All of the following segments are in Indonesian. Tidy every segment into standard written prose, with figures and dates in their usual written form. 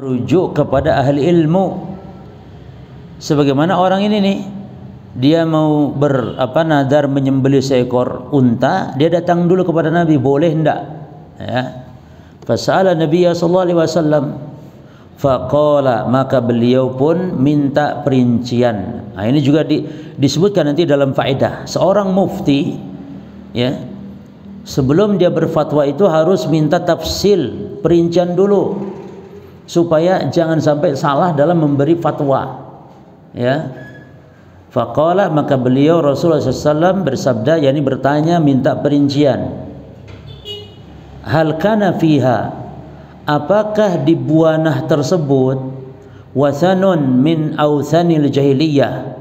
rujuk kepada ahli ilmu. Sebagaimana orang ini nih, dia mau nadar menyembelih seekor unta, dia datang dulu kepada Nabi, boleh enggak? Ya. Fasala Nabi sallallahu alaihi wasallam, faqala, maka beliau pun minta perincian. Nah, ini juga disebutkan nanti dalam faedah. Seorang mufti, ya, sebelum dia berfatwa itu harus minta tafsil, perincian dulu, supaya jangan sampai salah dalam memberi fatwa. Ya, faqala, maka beliau Rasulullah SAW bersabda, yakni bertanya, minta perincian. Hal kana fiha, apakah di buah nah tersebut wasanun min awsanil jahiliyah,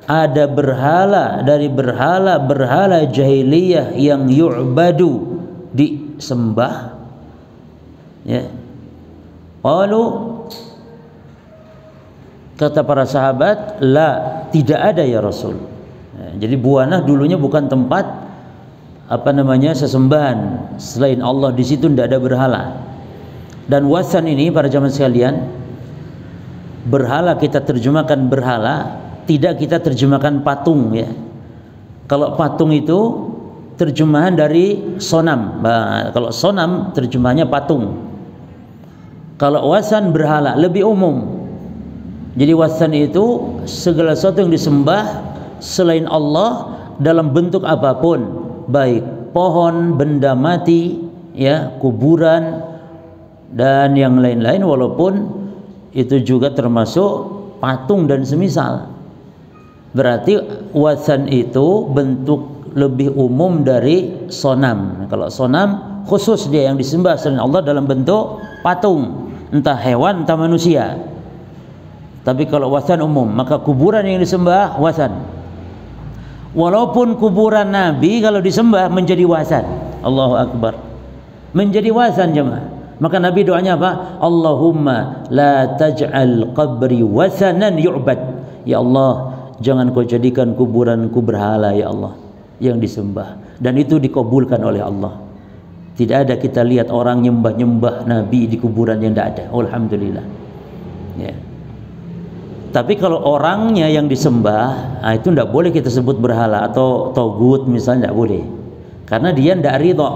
ada berhala dari berhala jahiliyah yang yu'badu, disembah? Ya. Qalu, kata para sahabat, la, tidak ada ya Rasul. Ya, jadi buana dulunya bukan tempat sesembahan selain Allah, di situ tidak ada berhala. Dan wasan ini para jamaah sekalian, berhala kita terjemahkan berhala, tidak kita terjemahkan patung, ya. Kalau patung itu terjemahan dari sonam. Nah, kalau sonam terjemahnya patung. Kalau wasan berhala lebih umum. Jadi wasan itu segala sesuatu yang disembah selain Allah dalam bentuk apapun, baik pohon, benda mati, ya, kuburan dan yang lain-lain, walaupun itu juga termasuk patung dan semisal. Berarti wasan itu bentuk lebih umum dari sonam. Kalau sonam khusus dia yang disembah selain Allah dalam bentuk patung, entah hewan entah manusia. Tapi kalau wasan umum, maka kuburan yang disembah wasan. Walaupun kuburan Nabi kalau disembah menjadi wasan. Allahu Akbar. Menjadi wasan jemaah. Maka Nabi doanya apa? Allahumma la taj'al qabri wasanan yu'bad. Ya Allah, jangan kau jadikan kuburanku berhala ya Allah yang disembah. Dan itu dikabulkan oleh Allah. Tidak ada kita lihat orang nyembah-nyembah Nabi di kuburan yang tidak ada. Alhamdulillah. Ya. Tapi kalau orangnya yang disembah, nah itu tidak boleh kita sebut berhala atau togut misalnya, tidak boleh, karena dia tidak ridho.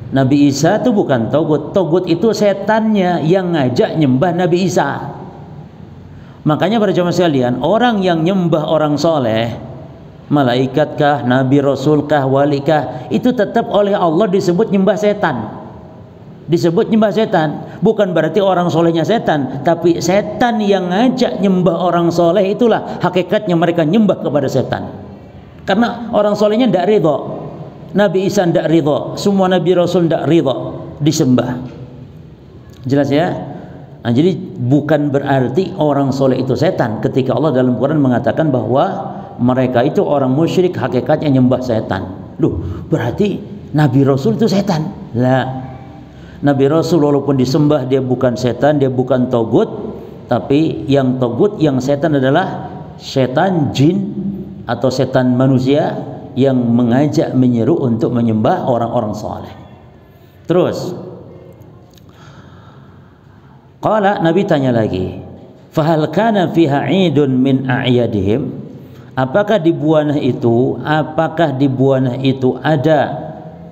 Nabi Isa itu bukan togut. Togut itu setannya yang ngajak nyembah Nabi Isa. Makanya para jamaah sekalian, orang yang nyembah orang soleh, malaikatkah, nabi, rasulkah, walikah, itu tetap oleh Allah disebut nyembah setan. Disebut nyembah setan, bukan berarti orang solehnya setan, tapi setan yang ngajak nyembah orang soleh, itulah hakikatnya mereka nyembah kepada setan. Karena orang solehnya tidak ridho, Nabi Isa tidak ridho, semua nabi rasul tidak ridho disembah. Jelas ya? Nah, jadi bukan berarti orang soleh itu setan. Ketika Allah dalam Quran mengatakan bahwa mereka itu orang musyrik, hakikatnya nyembah setan. Loh, berarti nabi rasul itu setan? Lah. Nabi Rasul walaupun disembah dia bukan setan, dia bukan togut, tapi yang togut, yang setan adalah setan jin atau setan manusia yang mengajak, menyeru untuk menyembah orang-orang saleh. Terus qala, Nabi tanya lagi, fahal kana fiha 'idun min a'yadihim, apakah di buana itu ada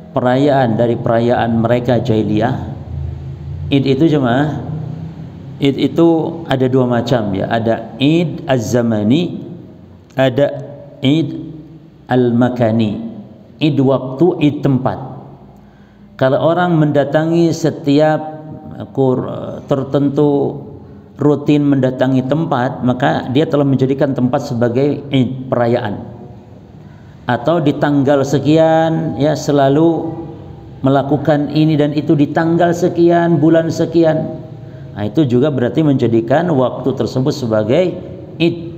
perayaan dari perayaan mereka jahiliyah? Id itu jemaah, id itu ada dua macam, ya. Ada id az-zamani, ada id al-makani. Id waktu, id tempat. Kalau orang mendatangi setiap tertentu, rutin mendatangi tempat, maka dia telah menjadikan tempat sebagai id, perayaan. Atau di tanggal sekian, ya, selalu melakukan ini dan itu di tanggal sekian, bulan sekian. Nah, itu juga berarti menjadikan waktu tersebut sebagai id.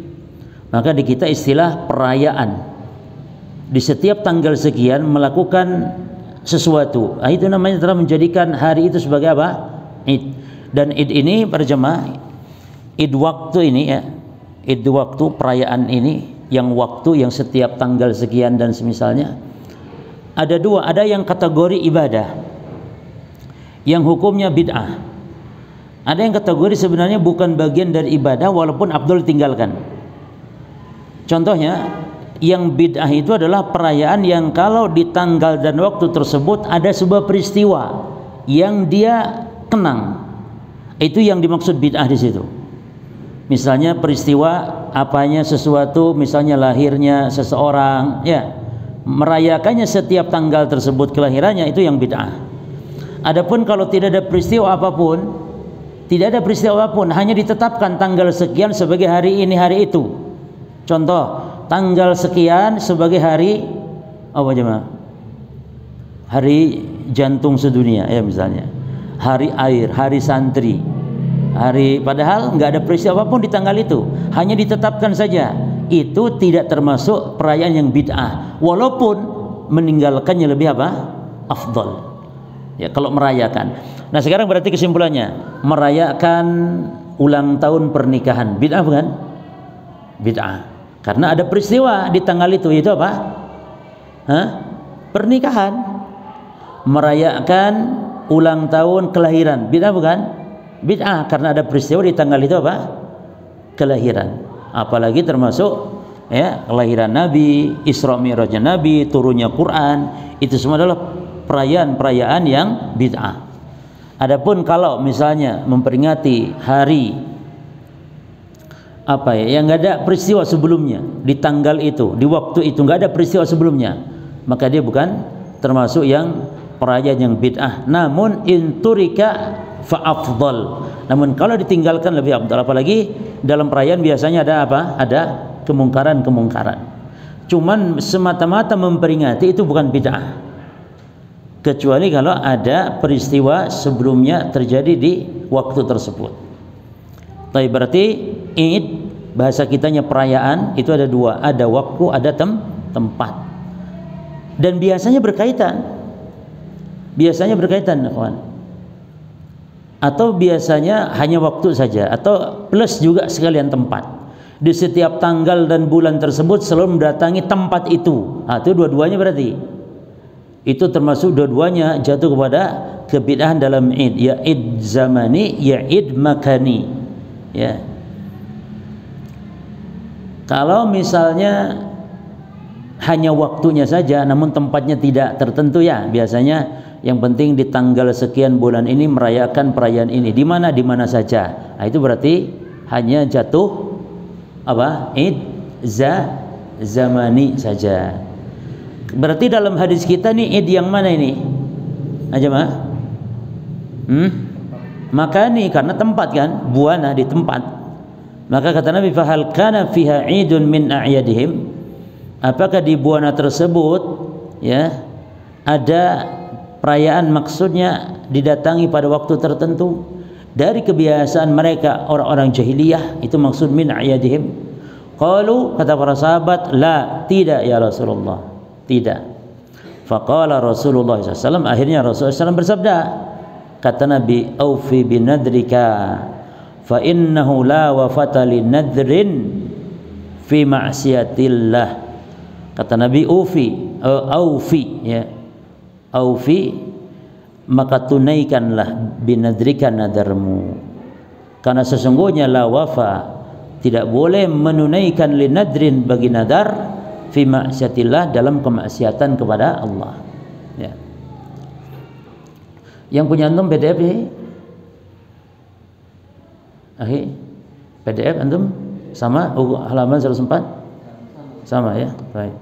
Maka di kita istilah perayaan. Di setiap tanggal sekian melakukan sesuatu. Nah, itu namanya telah menjadikan hari itu sebagai apa? Id. Dan id ini para jemaah, id waktu ini, ya, id waktu perayaan ini, yang waktu yang setiap tanggal sekian dan semisalnya, ada dua. Ada yang kategori ibadah yang hukumnya bid'ah, Ada yang kategori sebenarnya bukan bagian dari ibadah walaupun afdal tinggalkan. Contohnya, yang bid'ah itu adalah perayaan yang kalau di tanggal dan waktu tersebut ada sebuah peristiwa yang dia kenang. Itu yang dimaksud bid'ah di situ. Misalnya peristiwa apanya sesuatu, misalnya lahirnya seseorang, ya, merayakannya setiap tanggal tersebut kelahirannya, itu yang bid'ah. Adapun kalau tidak ada peristiwa apapun, tidak ada peristiwa apapun, hanya ditetapkan tanggal sekian sebagai hari ini hari itu. Contoh, tanggal sekian sebagai hari apa jemaah? Hari jantung sedunia, ya misalnya. Hari air, hari santri. Hari, padahal nggak ada peristiwa apapun di tanggal itu, hanya ditetapkan saja. Itu tidak termasuk perayaan yang bid'ah, walaupun meninggalkannya lebih apa? Afdal. Ya, kalau merayakan. Nah, sekarang berarti kesimpulannya, merayakan ulang tahun pernikahan bid'ah bukan? Bid'ah. Karena ada peristiwa di tanggal itu apa? Pernikahan. Merayakan ulang tahun kelahiran bid'ah bukan? Bid'ah, karena ada peristiwa di tanggal itu apa? Kelahiran. Apalagi termasuk ya kelahiran Nabi, Isra Mi'rajnya Nabi, turunnya Quran, itu semua adalah perayaan-perayaan yang bid'ah. Adapun kalau misalnya memperingati hari apa ya yang nggak ada peristiwa sebelumnya di tanggal itu, di waktu itu nggak ada peristiwa sebelumnya, maka dia bukan termasuk yang perayaan yang bid'ah. Namun inturika fa afdal. Namun kalau ditinggalkan lebih afdal. Apalagi dalam perayaan biasanya ada apa? Ada kemungkaran-kemungkaran. Cuman semata-mata memperingati itu bukan bid'ah, kecuali kalau ada peristiwa sebelumnya terjadi di waktu tersebut. Tapi berarti Id, bahasa kitanya perayaan, itu ada dua, ada waktu, ada tempat, dan biasanya berkaitan. Biasanya berkaitan, kawan. Atau biasanya hanya waktu saja, atau plus juga sekalian tempat. Di setiap tanggal dan bulan tersebut selalu mendatangi tempat itu. Itu dua-duanya berarti. Itu termasuk dua-duanya jatuh kepada kebid'ahan dalam Id, ya Id zamani, ya Id makani. Ya. Kalau misalnya hanya waktunya saja namun tempatnya tidak tertentu, ya biasanya yang penting di tanggal sekian bulan ini merayakan perayaan ini, di mana saja. Nah, itu berarti hanya jatuh apa? Id zamani saja. Berarti dalam hadis kita nih Id yang mana ini? Aja mah? Makani, karena tempat kan, buana di tempat. Maka kata Nabi, fahal kana fiha idun min a'yadihim, apakah di buana tersebut ya ada perayaan, maksudnya didatangi pada waktu tertentu dari kebiasaan mereka orang-orang jahiliyah, itu maksud min a'yadihim. Qalu, kata para sahabat, la, tidak ya Rasulullah, tidak. Faqala Rasulullah SAW, akhirnya Rasulullah SAW bersabda, kata Nabi, aufi binadrika fa innahu la wafata li nadrin fi ma'siyatillah. Kata Nabi, aufi ya, aufi, maka tunaikanlah binadrika nadarmu, karena sesungguhnya la wafa, tidak boleh menunaikan li nadrin, bagi nadar, fi ma'siyatillah, dalam kemaksiatan kepada Allah. Ya. Yang punya antum PDF ya? PDF antum sama halaman 104? Sama ya? Baik.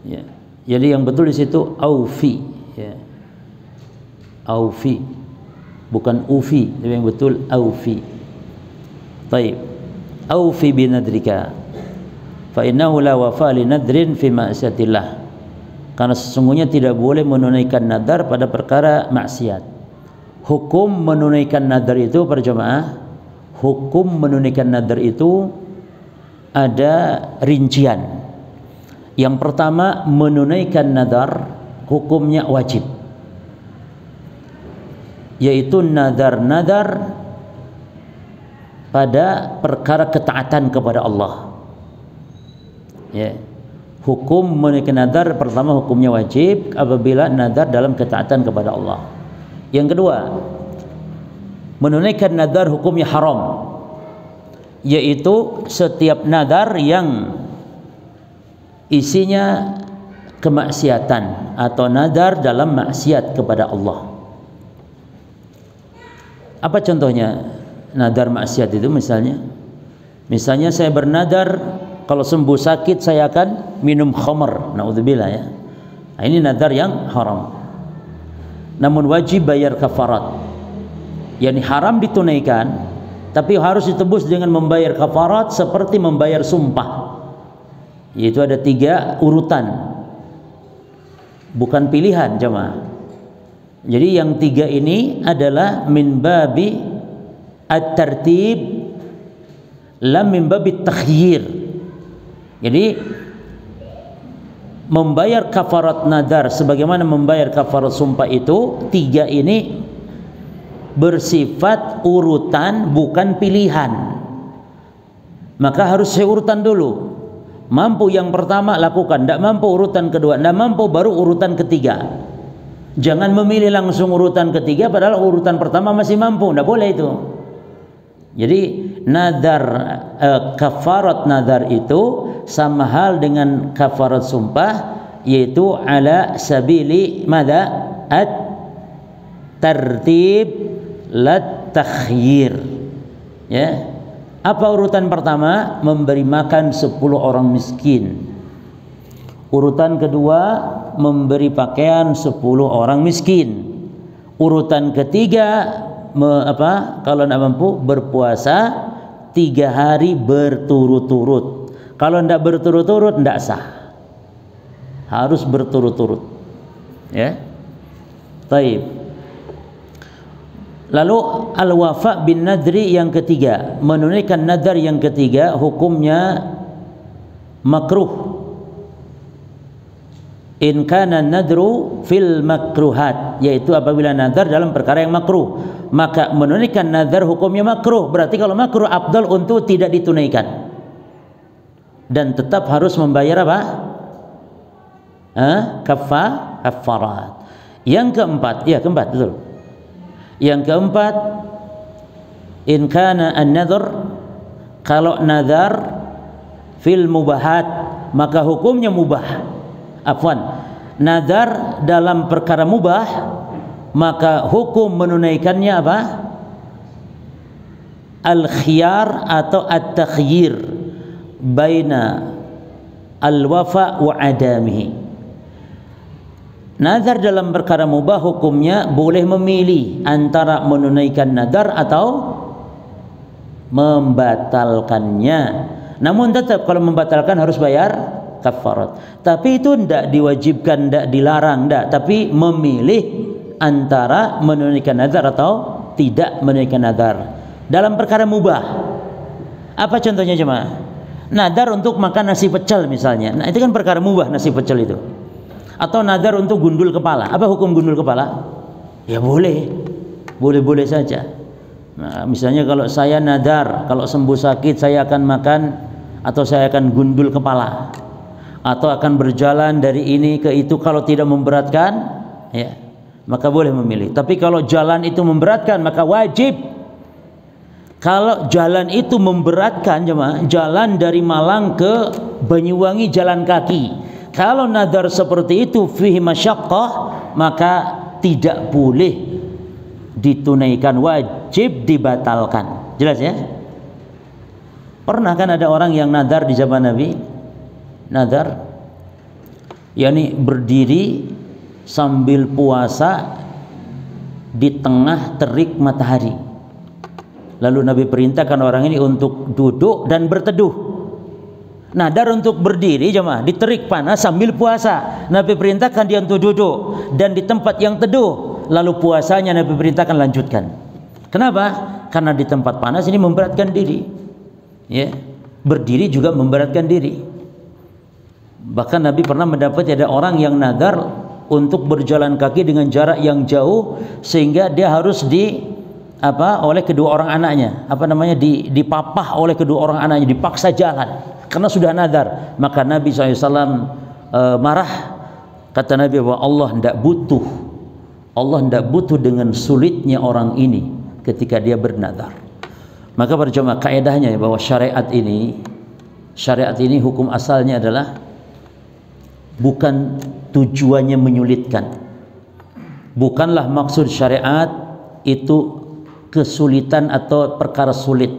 Ya. Jadi yang betul di situ aufi, ya. Aufi, bukan ufi, tapi yang betul aufi. Baik. Aufi binadrika fa innahu la wafa li nadrin fi ma'siyatillah, karena sesungguhnya tidak boleh menunaikan nadar pada perkara maksiat. Hukum menunaikan nadar itu, para jemaah, hukum menunaikan nadar itu ada rincian. Yang pertama, menunaikan nadar hukumnya wajib, yaitu nadar-nadar pada perkara ketaatan kepada Allah. Ya. Hukum menunaikan nadar pertama hukumnya wajib apabila nadar dalam ketaatan kepada Allah. Yang kedua, Menunaikan nadar hukumnya haram, yaitu setiap nadar yang isinya kemaksiatan atau nadar dalam maksiat kepada Allah. Apa contohnya nadar maksiat itu? Misalnya saya bernadar kalau sembuh sakit saya akan minum khamr, naudzubillah ya. Nah, ini nadar yang haram. Namun wajib bayar kafarat. Yani haram ditunaikan, tapi harus ditebus dengan membayar kafarat seperti membayar sumpah. Yaitu ada 3 urutan, bukan pilihan jemaah. Jadi yang 3 ini adalah min babi at-tartib, lam min babi takhyir. Jadi membayar kafarat nadar sebagaimana membayar kafarat sumpah itu 3 ini bersifat urutan bukan pilihan. Maka harus seurutan dulu. Mampu yang pertama lakukan, tidak mampu urutan kedua, tidak mampu baru urutan ketiga. Jangan memilih langsung urutan ketiga padahal urutan pertama masih mampu, tidak boleh itu. Jadi nadar kafarat nadar itu sama hal dengan kafarat sumpah, yaitu ala sabili madza at-tartib lat takhyir. Ya. Apa urutan pertama? Memberi makan 10 orang miskin. Urutan kedua, memberi pakaian 10 orang miskin. Urutan ketiga, kalau tidak mampu berpuasa 3 hari berturut-turut. Kalau tidak berturut-turut tidak sah. Harus berturut-turut. Ya. Taib. Lalu al-wafa bin nadri yang ketiga, menunaikan nadar yang ketiga hukumnya makruh. In kana nadru fil makruhat, yaitu apabila nadar dalam perkara yang makruh, maka menunaikan nadar hukumnya makruh. Berarti kalau makruh afdal untuk tidak ditunaikan dan tetap harus membayar apa? Kafarat. Yang keempat, betul. Yang keempat, in kana an-nadhr, kalau nadar fil mubahat maka hukumnya mubah. Nadar dalam perkara mubah maka hukum menunaikannya apa? Al-khiyar atau at-takhyir baina al-wafa wa adamihi. Nadar dalam perkara mubah hukumnya boleh memilih antara menunaikan nadar atau membatalkannya. Namun tetap kalau membatalkan harus bayar kafarat. Tapi itu tidak diwajibkan, tidak dilarang, tidak. Tapi memilih antara menunaikan nadar atau tidak menunaikan nadar dalam perkara mubah. Apa contohnya jemaah? Nadar untuk makan nasi pecel misalnya. Nah, itu kan perkara mubah, nasi pecel itu. Atau nadar untuk gundul kepala. Apa hukum gundul kepala? Ya boleh. Boleh-boleh saja. Nah, misalnya kalau saya nadar, kalau sembuh sakit saya akan makan atau saya akan gundul kepala. Atau akan berjalan dari ini ke itu kalau tidak memberatkan, ya, maka boleh memilih. Tapi kalau jalan itu memberatkan, maka wajib. Kalau jalan itu memberatkan, jemaah, jalan dari Malang ke Banyuwangi jalan kaki. Kalau nadar seperti itu fihi masyaqqah, maka tidak boleh ditunaikan, wajib dibatalkan. Jelas ya? Pernah kan ada orang yang nadar di zaman Nabi? Nadar yakni berdiri sambil puasa di tengah terik matahari. Lalu Nabi perintahkan orang ini untuk duduk dan berteduh. Nadar untuk berdiri jemaah di terik panas sambil puasa. Nabi perintahkan dia untuk duduk dan di tempat yang teduh. Lalu puasanya Nabi perintahkan lanjutkan. Kenapa? Karena di tempat panas ini memberatkan diri. Ya, berdiri juga memberatkan diri. Bahkan Nabi pernah mendapati ada orang yang nadar untuk berjalan kaki dengan jarak yang jauh sehingga dia harus oleh kedua orang anaknya, dipapah oleh kedua orang anaknya, dipaksa jalan karena sudah nadar. Maka Nabi SAW marah. Kata Nabi bahwa Allah tidak butuh dengan sulitnya orang ini, ketika dia bernazar. Maka para jemaah, kaidahnya bahwa syariat ini hukum asalnya adalah bukan tujuannya menyulitkan. Bukanlah maksud syariat itu kesulitan atau perkara sulit.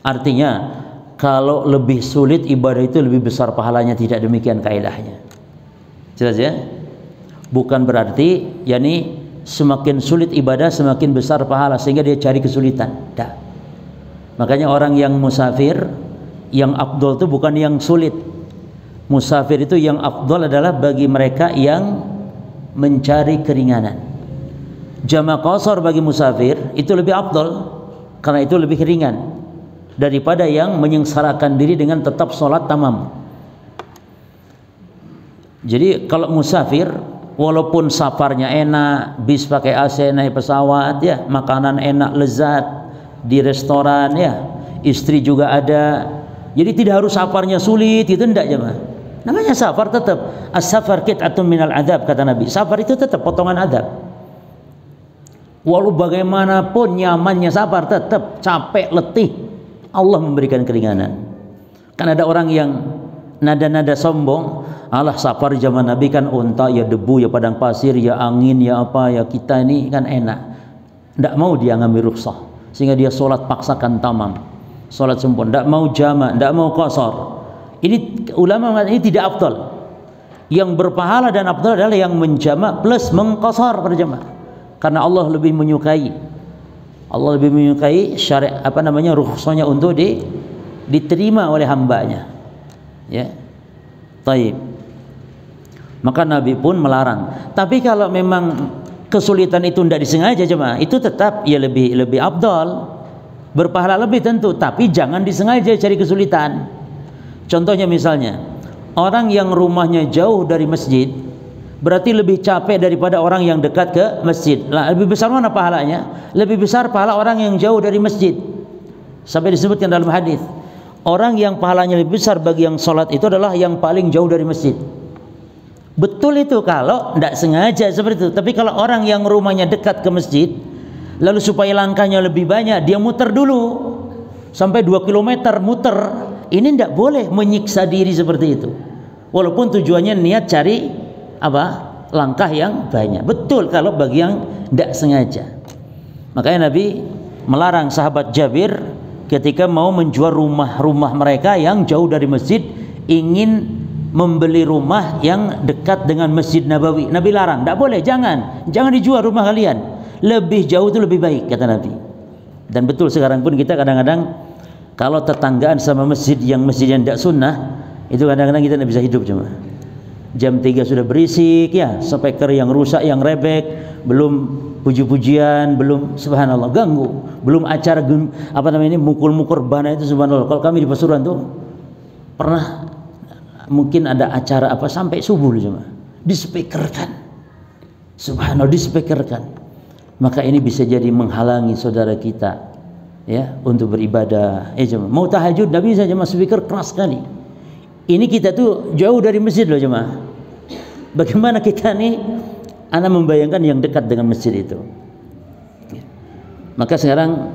Artinya kalau lebih sulit ibadah itu lebih besar pahalanya, tidak demikian kaidahnya. Jelas ya? Bukan berarti yakni semakin sulit ibadah semakin besar pahala sehingga dia cari kesulitan. Tidak. Makanya orang yang musafir, yang afdol itu bukan yang sulit. Musafir itu yang afdol adalah bagi mereka yang mencari keringanan. Jama' qasar bagi musafir itu lebih afdol karena itu lebih ringan daripada yang menyengsarakan diri dengan tetap sholat tamam. Jadi kalau musafir, walaupun safarnya enak, bis pakai AC, naik pesawat ya, makanan enak lezat di restoran ya, istri juga ada, jadi tidak harus safarnya sulit, itu enggak jemaah. Namanya safar tetap as-safar qit'atun minal adab, kata Nabi. Safar itu tetap potongan adab. Walau bagaimanapun nyamannya safar, tetap capek, letih, Allah memberikan keringanan. Kan ada orang yang nada-nada sombong, alah safar zaman Nabi kan unta, ya debu, ya padang pasir, ya angin, ya apa, ya kita ini kan enak. Tidak mau dia ngambil rukhsah, sehingga dia sholat paksakan tamam, sholat sempurna, tidak mau jama', tidak mau qasar. Ini ulama mengatakan ini tidak afdal. Yang berpahala dan afdal adalah yang menjama' plus mengqasar pada jamaah. Karena Allah lebih menyukai, syariat rukhsahnya untuk diterima oleh hambanya. Ya. Taib. Maka Nabi pun melarang. Tapi kalau memang kesulitan itu tidak disengaja jemaah, itu tetap ya lebih afdal, berpahala lebih tentu, tapi jangan disengaja cari kesulitan. Contohnya misalnya, orang yang rumahnya jauh dari masjid berarti lebih capek daripada orang yang dekat ke masjid. Lah, lebih besar mana pahalanya? Lebih besar pahala orang yang jauh dari masjid. Sampai disebutkan dalam hadis, orang yang pahalanya lebih besar bagi yang sholat itu adalah yang paling jauh dari masjid. Betul itu kalau tidak sengaja seperti itu. Tapi kalau orang yang rumahnya dekat ke masjid, lalu supaya langkahnya lebih banyak, dia muter dulu sampai 2 km muter. Ini tidak boleh menyiksa diri seperti itu. Walaupun tujuannya niat cari apa? Langkah yang banyak. Betul kalau bagi yang tidak sengaja. Makanya Nabi melarang sahabat Jabir ketika mau menjual rumah-rumah mereka yang jauh dari masjid, ingin membeli rumah yang dekat dengan Masjid Nabawi. Nabi larang, tidak boleh, jangan dijual rumah kalian. Lebih jauh itu lebih baik, kata Nabi. Dan betul sekarang pun kita kadang-kadang kalau tetanggaan sama masjid yang tidak sunnah, itu kadang-kadang kita tidak bisa hidup cuma. Jam 3 sudah berisik ya, speaker yang rusak, yang rebek, belum puji-pujian, belum subhanallah ganggu, belum acara mukul-mukul bana itu subhanallah. Kalau kami di Pasuruan tuh pernah mungkin ada acara apa sampai subuh cuma dispeakerkan. Subhanallah, dispeakerkan. Maka ini bisa jadi menghalangi saudara kita ya untuk beribadah. Mau tahajud tidak bisa, jemaah, speaker keras sekali. Ini kita tuh jauh dari masjid loh jemaah. Bagaimana kita nih, ana membayangkan yang dekat dengan masjid itu. Maka sekarang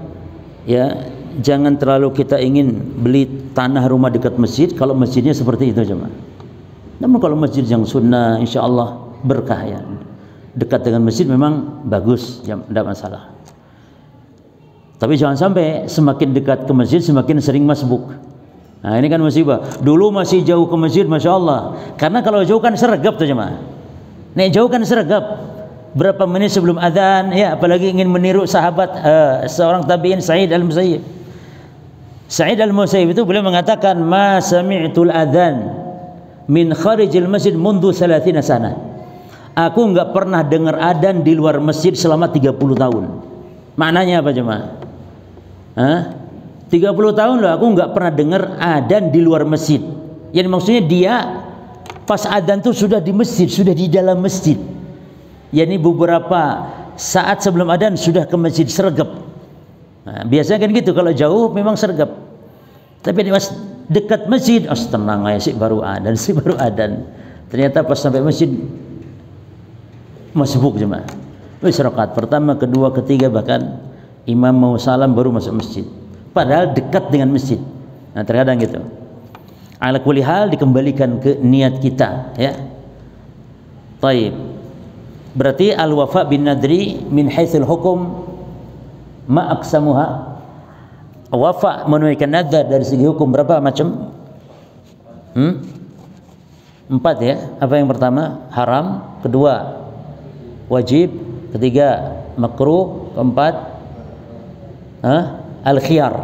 ya jangan terlalu kita ingin beli tanah rumah dekat masjid kalau masjidnya seperti itu jemaah. Namun kalau masjid yang sunnah, insya Allah berkah ya. Dekat dengan masjid memang bagus, ya, tidak masalah. Tapi jangan sampai semakin dekat ke masjid semakin sering masbuk. Nah ini kan musibah. Dulu masih jauh ke masjid, masya Allah. Karena kalau jauh kan sergap tuh jemaah. Nek jauh kan sergap. Berapa menit sebelum adzan, ya apalagi ingin meniru sahabat seorang tabi'in Sa'id al-Musayyib. Sa'id al-Musayyib itu beliau mengatakan, "Ma sami'tul adzan min kharijil masjid mundu 30 sana." Aku enggak pernah dengar adzan di luar masjid selama 30 tahun. Maknanya apa jemaah? 30 tahun loh aku nggak pernah dengar adzan di luar masjid. Yang maksudnya dia pas adzan tuh sudah di masjid, sudah di dalam masjid. Yani beberapa saat sebelum adzan sudah ke masjid sergap. Nah, biasanya kan gitu, kalau jauh memang sergap. Tapi pas dekat masjid, tenang aja sih baru adzan. Ternyata pas sampai masjid masbuk jemaah. Wis rakaat pertama, kedua, ketiga, bahkan imam mau salam baru masuk masjid, padahal dekat dengan masjid. Nah terkadang gitu. Ala kulli hal dikembalikan ke niat kita, ya. Taib. Berarti al-wafa bin nadri min haitsul hukum ma aqsamuha. Wafa menunaikan nazar dari segi hukum berapa macam? 4 ya. Apa yang pertama? Haram, kedua wajib, ketiga makruh, keempat al-khiyar,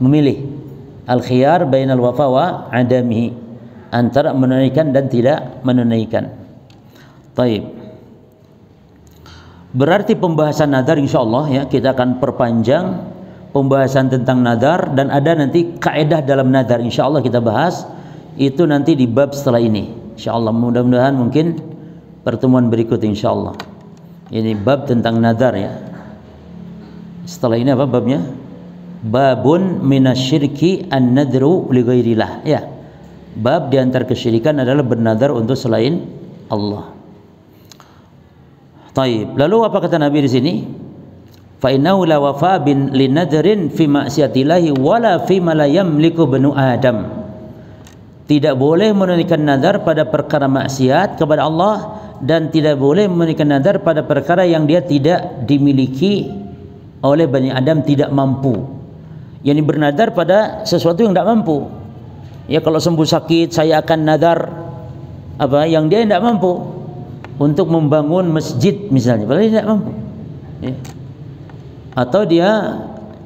memilih. Al-khiyar bainal wafa wa adamihi, antara menunaikan dan tidak menunaikan. Taib. Berarti pembahasan nazar insyaallah ya kita akan perpanjang pembahasan tentang nazar, dan ada nanti kaidah dalam nazar insyaallah kita bahas itu nanti di bab setelah ini insyaallah. Mudah-mudahan mungkin pertemuan berikut insyaallah. Ini bab tentang nazar ya. Setelah ini apa babnya? Babun minasyirki an-nadru li ghairillah ya. Bab di antara kesyirikan adalah bernazar untuk selain Allah. Taib. Lalu apa kata Nabi di sini? Fa innahu la wafa bin linadrin fi ma'siyatillahi wala fi ma la yamliku banu Adam. Tidak boleh menunaikan nazar pada perkara maksiat kepada Allah, dan tidak boleh menunaikan nazar pada perkara yang dia tidak dimiliki oleh Bani Adam, tidak mampu. Yani bernazar pada sesuatu yang tidak mampu. Ya kalau sembuh sakit saya akan nazar apa yang dia tidak mampu, untuk membangun masjid misalnya, padahal dia tidak mampu. Ya. Atau dia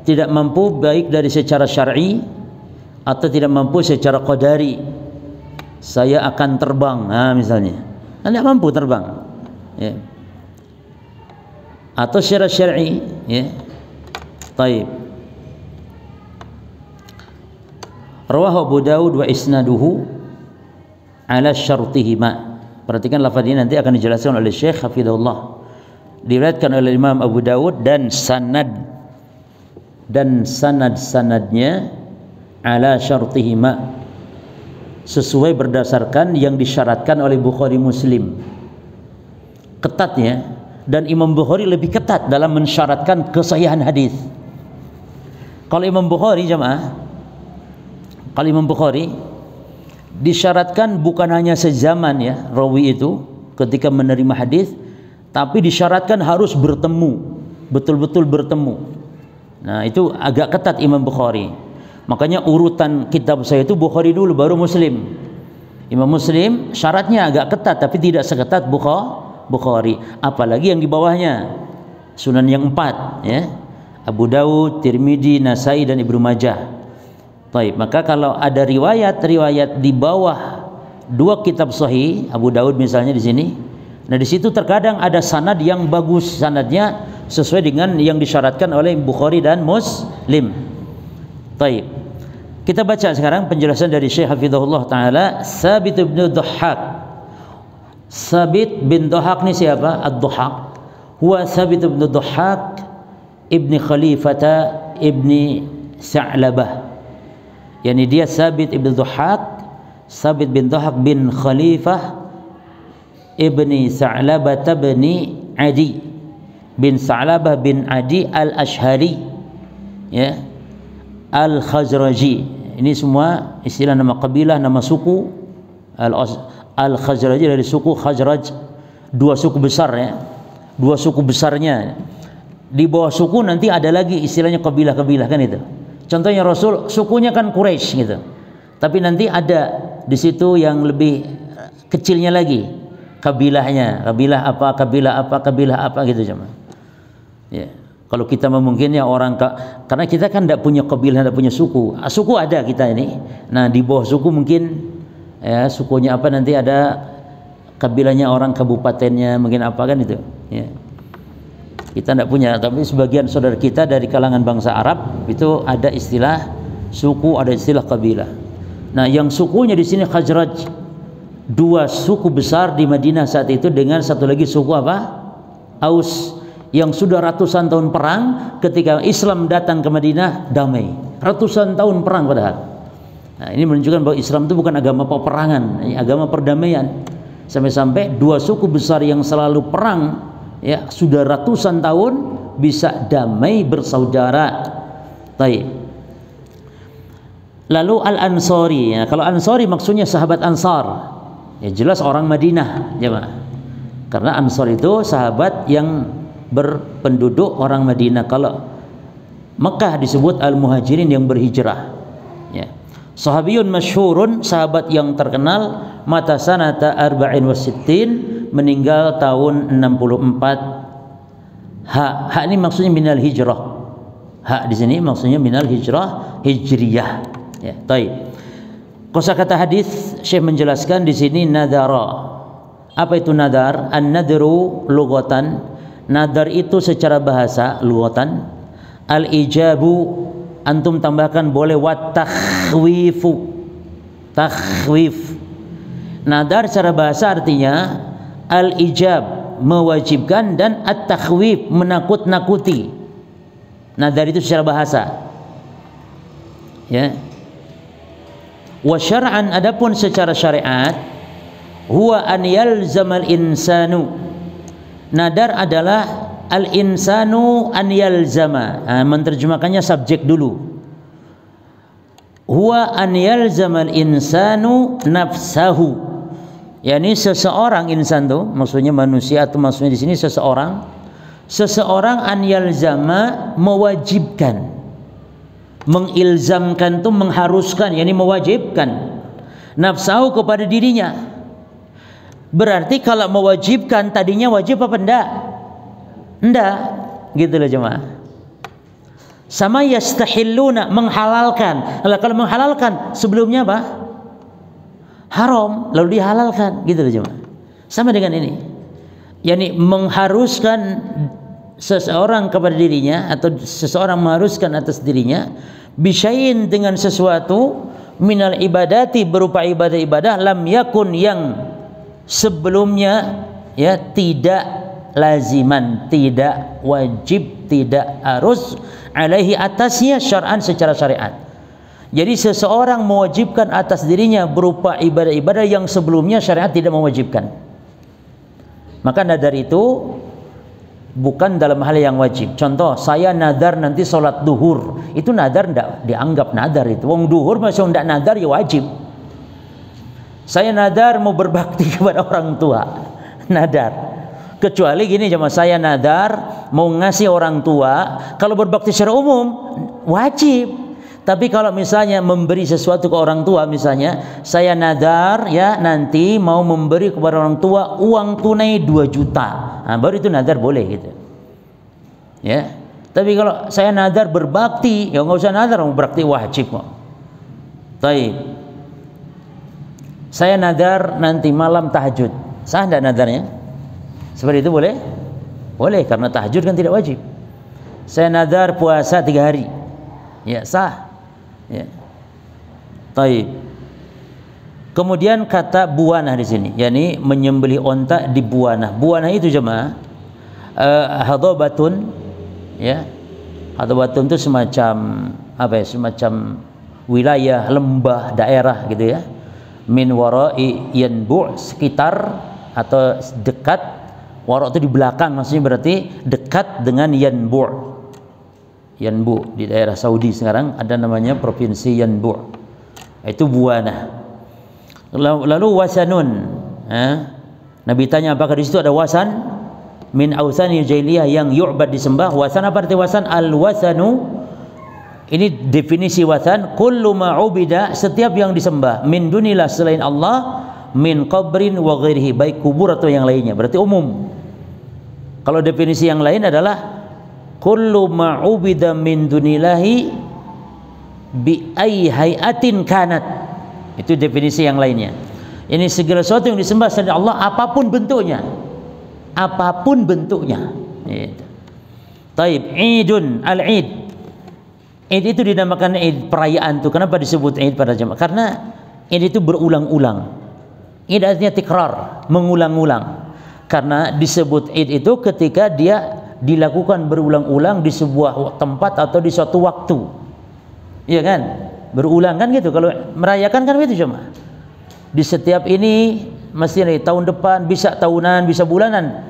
tidak mampu baik dari secara syar'i atau tidak mampu secara qadari. Saya akan terbang, misalnya, tidak mampu terbang, ya. Atau secara syar'i, ya. Taib. Rawahu Abu Dawud wa isnaduhu ala syartihima. Perhatikan lafaz ini nanti akan dijelaskan oleh Syekh Hafizahullah. Diriwayatkan oleh Imam Abu Dawud dan sanad-sanadnya ala syartihima, sesuai berdasarkan yang disyaratkan oleh Bukhari Muslim. Ketatnya, dan Imam Bukhari lebih ketat dalam mensyaratkan kesahihan hadis. Kalau Imam Bukhari jamaah, kalau Imam Bukhari disyaratkan bukan hanya sezaman ya rawi itu ketika menerima hadis, tapi disyaratkan harus bertemu, betul-betul bertemu. Nah itu agak ketat Imam Bukhari. Makanya urutan kitab saya itu Bukhari dulu baru Muslim. Imam Muslim syaratnya agak ketat tapi tidak seketat Bukhari. Apalagi yang di bawahnya, Sunan yang 4 ya, Abu Dawud, Tirmidzi, Nasai dan Ibnu Majah. Baik, maka kalau ada riwayat-riwayat di bawah 2 kitab sahih, Abu Dawud misalnya di sini, nah di situ terkadang ada sanad yang bagus, sanadnya sesuai dengan yang disyaratkan oleh Bukhari dan Muslim. Baik, kita baca sekarang penjelasan dari Syekh Hafizahullah Ta'ala. Sabit bin Dhahhak. Sabit bin Dhahhak ini siapa? Ad-Dhahhak huwa Sabit bin Dhahhak ibni Khalifata ibni Sa'labah. Yani dia Sabit ibn Dhahhak, Sabit bin Dhahhak bin Khalifah ibni Sa'labah ibni Adi bin Sa'labah bin Adi al-Ashhari ya, al-Khazraji. Ini semua istilah nama kabilah, nama suku. Al-Khazraji dari suku Khazraj, 2 suku besar ya, 2 suku besarnya. Di bawah suku nanti ada lagi istilahnya kabilah-kabilah kan itu. Contohnya Rasul sukunya kan Quraisy gitu, tapi nanti ada di situ yang lebih kecilnya lagi kabilahnya, kabilah apa, kabilah apa, kabilah apa gitu cuma. Ya. Kalau kita mungkin ya orang karena kita kan tidak punya kabilah, tidak punya suku. Suku ada kita ini. Nah di bawah suku mungkin ya sukunya apa, nanti ada kabilahnya orang, kabupatennya mungkin apa kan itu. Ya. Kita tidak punya, tapi sebagian saudara kita dari kalangan bangsa Arab itu ada istilah suku, ada istilah kabilah. Nah yang sukunya di sini Khazraj, 2 suku besar di Madinah saat itu dengan satu lagi suku apa? Aus, yang sudah ratusan tahun perang. Ketika Islam datang ke Madinah damai, ratusan tahun perang padahal. Nah, ini menunjukkan bahwa Islam itu bukan agama peperangan, ini agama perdamaian. Sampai-sampai 2 suku besar yang selalu perang ya sudah ratusan tahun bisa damai bersaudara. Baik. Lalu Al-Ansari, ya, kalau Ansari maksudnya sahabat Ansar. Ya jelas orang Madinah, jemaah. Karena Ansar itu sahabat yang berpenduduk orang Madinah. Kalau Mekah disebut Al-Muhajirin yang berhijrah. Ya. Sahabiyun masyhurun, sahabat yang terkenal, mata sanata arba'in wa sittin, meninggal tahun 64. Ha ini maksudnya minal hijrah. Ha di sini maksudnya minal hijrah hijriyah. Ya, baik. Kosakata hadis Syekh menjelaskan di sini nadara. Apa itu nadar? An-nadru lughatan. Nadar itu secara bahasa lughatan. Al-ijabu, antum tambahkan boleh, wat takhwifu. Takhwif. Nadar secara bahasa artinya al-ijab, mewajibkan, dan at-takhwif, menakut-nakuti. Nadar itu secara bahasa. Ya. Wa syar'an, adapun secara syariat, huwa an yalzamal insanu. Nadar adalah al-insanu an yalzama. Menerjemahkannya subjek dulu. Huwa an yalzamal insanu nafsahu. Yani seseorang, insan tuh maksudnya manusia, atau maksudnya di sini seseorang an yalzama, mewajibkan. Mengilzamkan tuh mengharuskan, yakni mewajibkan nafsahu kepada dirinya. Berarti kalau mewajibkan tadinya wajib apa enggak? Enggak, gitu loh jemaah. Sama yastahilluna, menghalalkan. Kalau menghalalkan sebelumnya apa? Haram, lalu dihalalkan, gitu loh jemaah. Sama dengan ini. yakni mengharuskan seseorang kepada dirinya, atau seseorang mengharuskan atas dirinya bisyai'in, dengan sesuatu, minal ibadati, berupa ibadah-ibadah, lam yakun, yang sebelumnya ya tidak laziman, tidak wajib, tidak harus, alaihi, atasnya, syar'an, secara syariat. Jadi seseorang mewajibkan atas dirinya berupa ibadah-ibadah yang sebelumnya syariat tidak mewajibkan. Maka nadar itu bukan dalam hal yang wajib. Contoh, saya nadar nanti sholat duhur, itu nadar tidak dianggap nadar itu. Wong duhur masih tidak nadar, ya wajib. Saya nadar mau berbakti kepada orang tua, nadar. Kecuali gini jemaah, saya nadar mau ngasih orang tua, kalau berbakti secara umum wajib. Tapi kalau misalnya memberi sesuatu ke orang tua, misalnya saya nadar ya nanti mau memberi kepada orang tua uang tunai 2 juta, nah, baru itu nadar boleh gitu ya. Tapi kalau saya nadar berbakti, ya nggak usah nadar, mau berbakti wajib kok. Baik, saya nadar nanti malam tahajud, sah tidak nadarnya? Seperti itu boleh? Boleh, karena tahajud kan tidak wajib. Saya nadar puasa 3 hari, ya sah. Ya. Taib. Kemudian kata buanah di sini, yakni menyembelih onta di buanah. Buanah itu jemaah hadabatun, ya. Hadabatun itu semacam apa ya? Semacam wilayah, lembah, daerah gitu ya. Min wara'i yanbu', sekitar atau dekat. Wara' itu di belakang, maksudnya berarti dekat dengan yanbu'. Yanbu di daerah Saudi sekarang ada namanya provinsi Yanbu, itu buanah. Lalu wasanun, Nabi tanya apakah di situ ada wasan? Min ausani jahiliyah, yang yu'bad, disembah. Wasan apa arti wasan? Al wasanu, ini definisi wasan, kullu ma'ubida, setiap yang disembah, min dunillah, selain Allah, min qabrin wa ghairihi, baik kubur atau yang lainnya, berarti umum. Kalau definisi yang lain adalah kullu ma'ubida min dunillahi bi ayyi hayatin kanat. Itu definisi yang lainnya. Ini segala sesuatu yang disembah selain Allah, apapun bentuknya. Apapun bentuknya. Gitu. Taib, Idun, al-Id. Id itu dinamakan Id, perayaan itu. Kenapa disebut Id pada jemaah? Karena Id itu berulang-ulang. Id artinya tikrar, mengulang-ulang. Karena disebut Id itu ketika dia dilakukan berulang-ulang di sebuah tempat atau di suatu waktu, iya kan? Berulang kan gitu. Kalau merayakan kan begitu cuma di setiap ini mesti nih, tahun depan bisa tahunan, bisa bulanan,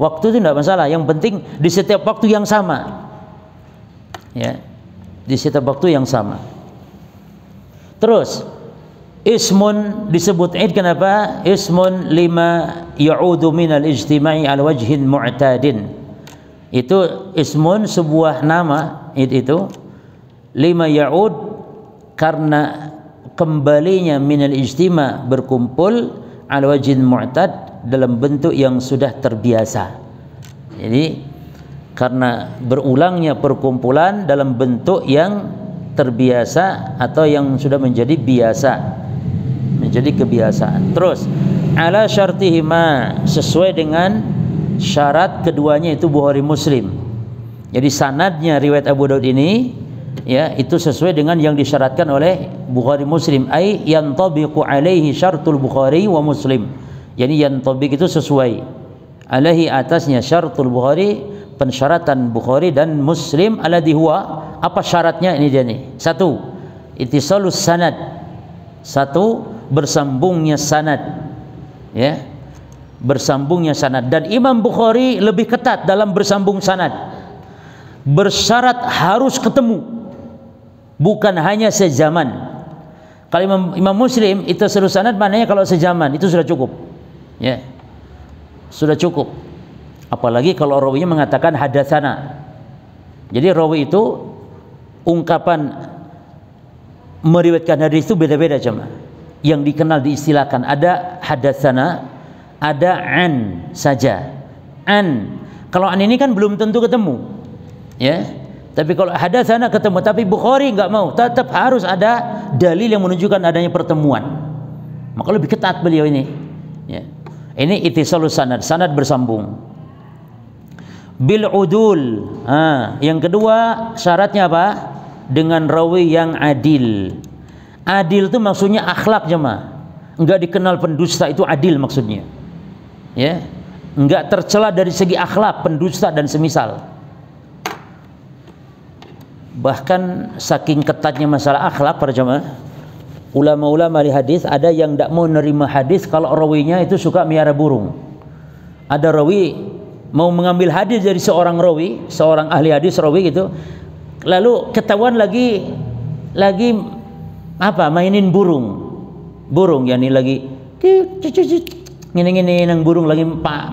Waktu itu tidak masalah, yang penting di setiap waktu yang sama. Ya, di setiap waktu yang sama. Terus ismun disebut id kenapa? Ismun lima ya'udu minal ijtima'i al wajhin mu'tadin. Itu ismun sebuah nama id itu lima ya'ud karena kembalinya minal ijtima' berkumpul al wajhin mu'tad dalam bentuk yang sudah terbiasa. Jadi karena berulangnya perkumpulan dalam bentuk yang terbiasa atau yang sudah menjadi biasa, menjadi kebiasaan. Terus ala syartihima, sesuai dengan syarat keduanya itu Bukhari Muslim. Jadi sanadnya riwayat Abu Daud ini ya itu sesuai dengan yang disyaratkan oleh Bukhari Muslim, ai yantabiqu alaihi syartul Bukhari wa Muslim. Jadi yantabiq itu sesuai alaihi atasnya syartul Bukhari, pensyaratan Bukhari dan Muslim, alladhi huwa, apa syaratnya ini dia nih? Satu, ittisalus sanad. Satu, bersambungnya sanad. Ya. Bersambungnya sanad, dan Imam Bukhari lebih ketat dalam bersambung sanad. Bersyarat harus ketemu. Bukan hanya sezaman. Kalau Imam Muslim itu seluruh sanad maknanya kalau sezaman itu sudah cukup. Ya. Sudah cukup. Apalagi kalau rawinya mengatakan hadatsana. Jadi rawi itu ungkapan meriwayatkan hadis itu beda-beda jemaah. Yang dikenal diistilahkan ada hadatsana, ada an saja. An. Kalau an ini kan belum tentu ketemu. Ya. Tapi kalau hadatsana ketemu, tapi Bukhari enggak mau, tetap harus ada dalil yang menunjukkan adanya pertemuan. Maka lebih ketat beliau ini. Ya. Ini ittisalus sanad, sanad bersambung. Bil udul. Yang kedua syaratnya apa? Dengan rawi yang adil. Adil itu maksudnya akhlak jemaah. Enggak dikenal pendusta, itu adil maksudnya. Ya. Enggak tercela dari segi akhlak, pendusta dan semisal. Bahkan saking ketatnya masalah akhlak para jemaah, ulama-ulama di hadis ada yang tidak mau menerima hadis kalau rawinya itu suka miara burung. Ada rawi mau mengambil hadis dari seorang rawi, seorang ahli hadis rawi gitu, lalu ketahuan lagi apa, mainin burung yani lagi ngini nang burung, lagi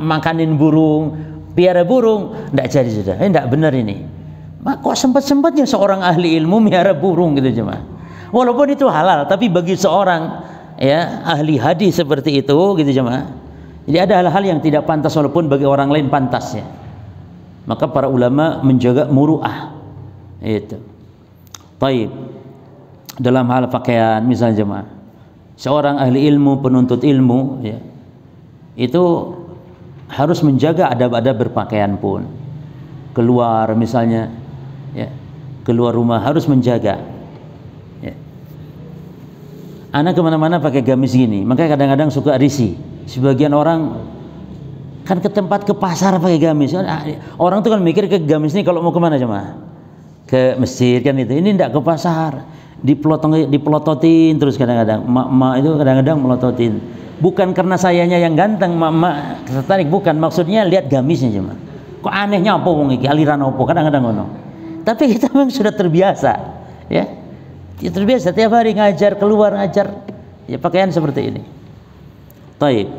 makanin burung, piara burung, tidak jadi sudah, tidak benar ini. Kok sempat-sempatnya seorang ahli ilmu miara burung gitu cuma. Walaupun itu halal, tapi bagi seorang ya ahli hadis seperti itu gitu jemaah. Jadi ada hal-hal yang tidak pantas walaupun bagi orang lain pantas ya. Maka para ulama menjaga muru'ah. Itu. Baik. Dalam hal pakaian misalnya jemaah. Seorang ahli ilmu, penuntut ilmu ya. Itu harus menjaga adab-adab berpakaian pun. Keluar misalnya ya. Keluar rumah harus menjaga. Ya. Anak kemana-mana pakai gamis gini, makanya kadang-kadang suka risih. Sebagian orang kan ke tempat, ke pasar pakai gamis. Orang tuh kan mikir ke gamis ini kalau mau kemana jemaah? Ke masjid kan itu. Ini tidak ke pasar. Dipelototin terus kadang-kadang. Mak itu kadang-kadang melototin. Bukan karena sayanya yang ganteng, mak tertarik, bukan. Maksudnya lihat gamisnya jemaah. Kok anehnya apa wong iki, aliran apa kadang-kadang ngono. Tapi kita memang sudah terbiasa, ya. Terbiasa tiap hari ngajar, keluar ngajar, ya pakaian seperti ini. Taib.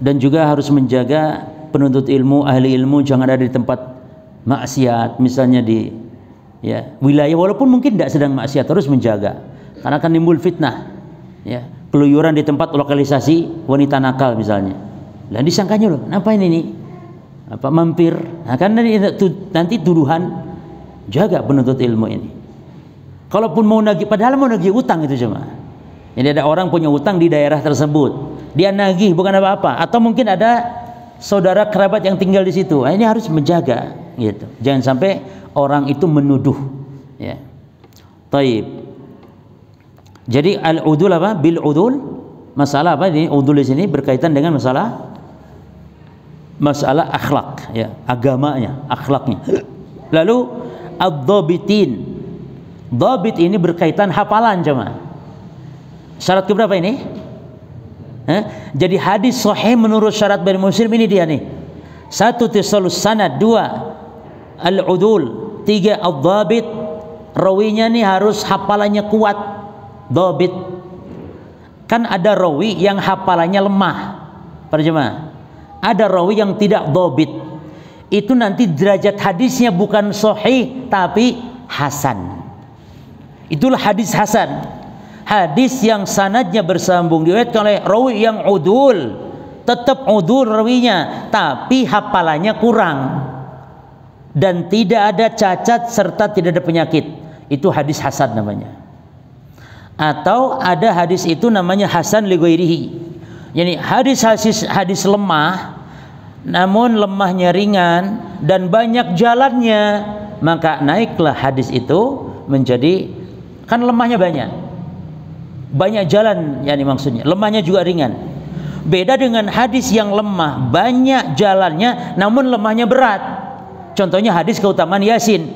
Dan juga harus menjaga penuntut ilmu, ahli ilmu jangan ada di tempat maksiat, misalnya di ya wilayah walaupun mungkin tidak sedang maksiat, terus menjaga karena akan timbul fitnah. Ya, keluyuran di tempat lokalisasi wanita nakal misalnya. Lah disangkanya loh, ngapain ini? Apa mampir? Nah, kan nanti tuduhan. Jaga penuntut ilmu ini. Kalaupun mau nagih, padahal mau nagih utang itu cuma. Jadi ada orang punya utang di daerah tersebut, dia nagih bukan apa-apa, atau mungkin ada saudara kerabat yang tinggal di situ. Nah, ini harus menjaga, gitu. Jangan sampai orang itu menuduh. Ya. Taib. Jadi al-udul apa? Bil udul. Masalah apa ini? Udul di sini berkaitan dengan masalah akhlak, ya, agamanya, akhlaknya. Lalu ad-dhabitin. Dhabit ini berkaitan hafalan jemaah. Syarat keberapa ini? Jadi hadis sahih menurut syarat Bukhari Muslim ini dia nih. 1 tisalus sanad, 2 al-udul, 3 ad-dhabit, rawinya nih harus hafalannya kuat. Dhabit. Kan ada rawi yang hafalannya lemah. Para jemaah, ada rawi yang tidak dhabit. Itu nanti derajat hadisnya bukan sahih tapi hasan. Itulah hadis hasan. Hadis yang sanadnya bersambung diriwayatkan oleh rawi yang udul, tetap udul rawinya, tapi hafalannya kurang dan tidak ada cacat serta tidak ada penyakit. Itu hadis hasan namanya. Atau ada hadis itu namanya hasan li ghairihi. Yani hadis lemah, namun lemahnya ringan dan banyak jalannya, maka naiklah hadis itu menjadi, kan lemahnya banyak jalan, yani maksudnya lemahnya juga ringan. Beda dengan hadis yang lemah banyak jalannya namun lemahnya berat. Contohnya hadis keutamaan Yasin.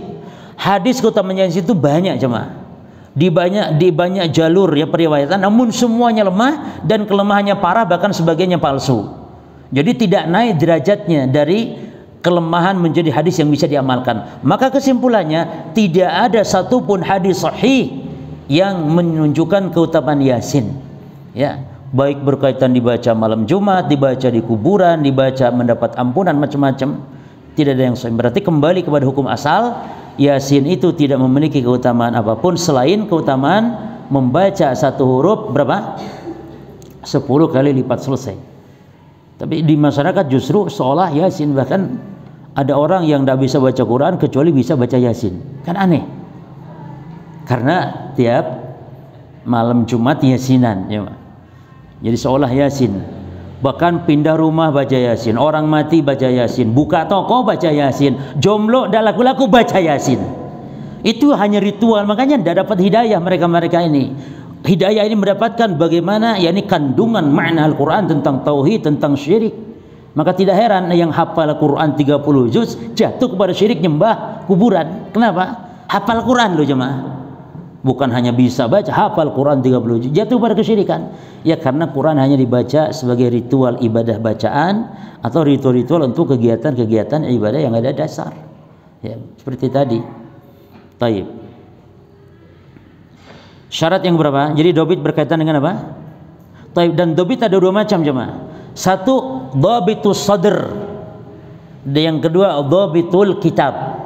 Hadis keutamaan Yasin itu banyak jemaah, di banyak jalur ya periwayatan, namun semuanya lemah dan kelemahannya parah, bahkan sebagainya palsu. Jadi tidak naik derajatnya dari kelemahan menjadi hadis yang bisa diamalkan. Maka kesimpulannya tidak ada satupun hadis sahih yang menunjukkan keutamaan Yasin, ya, baik berkaitan dibaca malam Jumat, dibaca di kuburan, dibaca mendapat ampunan, macam-macam, tidak ada yang sahih. Berarti kembali kepada hukum asal, Yasin itu tidak memiliki keutamaan apapun selain keutamaan membaca satu huruf berapa? 10 kali lipat selesai. Tapi di masyarakat justru seolah Yasin, bahkan ada orang yang tidak bisa baca Quran kecuali bisa baca Yasin. Kan aneh. Karena tiap malam Jumat Yasinan, ya. Jadi seolah Yasin. Bahkan pindah rumah baca Yasin, orang mati baca Yasin, buka toko baca Yasin, jomblo dan laku-laku baca Yasin. Itu hanya ritual, makanya tidak dapat hidayah mereka-mereka ini. Hidayah ini mendapatkan bagaimana, yakni kandungan makna Al-Quran tentang tauhid, tentang syirik. Maka tidak heran yang hafal Quran 30 juz jatuh kepada syirik, nyembah kuburan. Kenapa? Hafal Quran loh jemaah. Bukan hanya bisa baca, hafal Quran 30 juz, jatuh pada kesyirikan. Ya karena Quran hanya dibaca sebagai ritual ibadah bacaan atau ritual-ritual untuk kegiatan-kegiatan ibadah yang ada dasar. Ya, seperti tadi. Taib. Syarat yang berapa? Jadi dobit berkaitan dengan apa? Taib. Dan dobit ada dua macam jemaah. Satu, dobitus sadr. Dan yang kedua, dobitul kitab.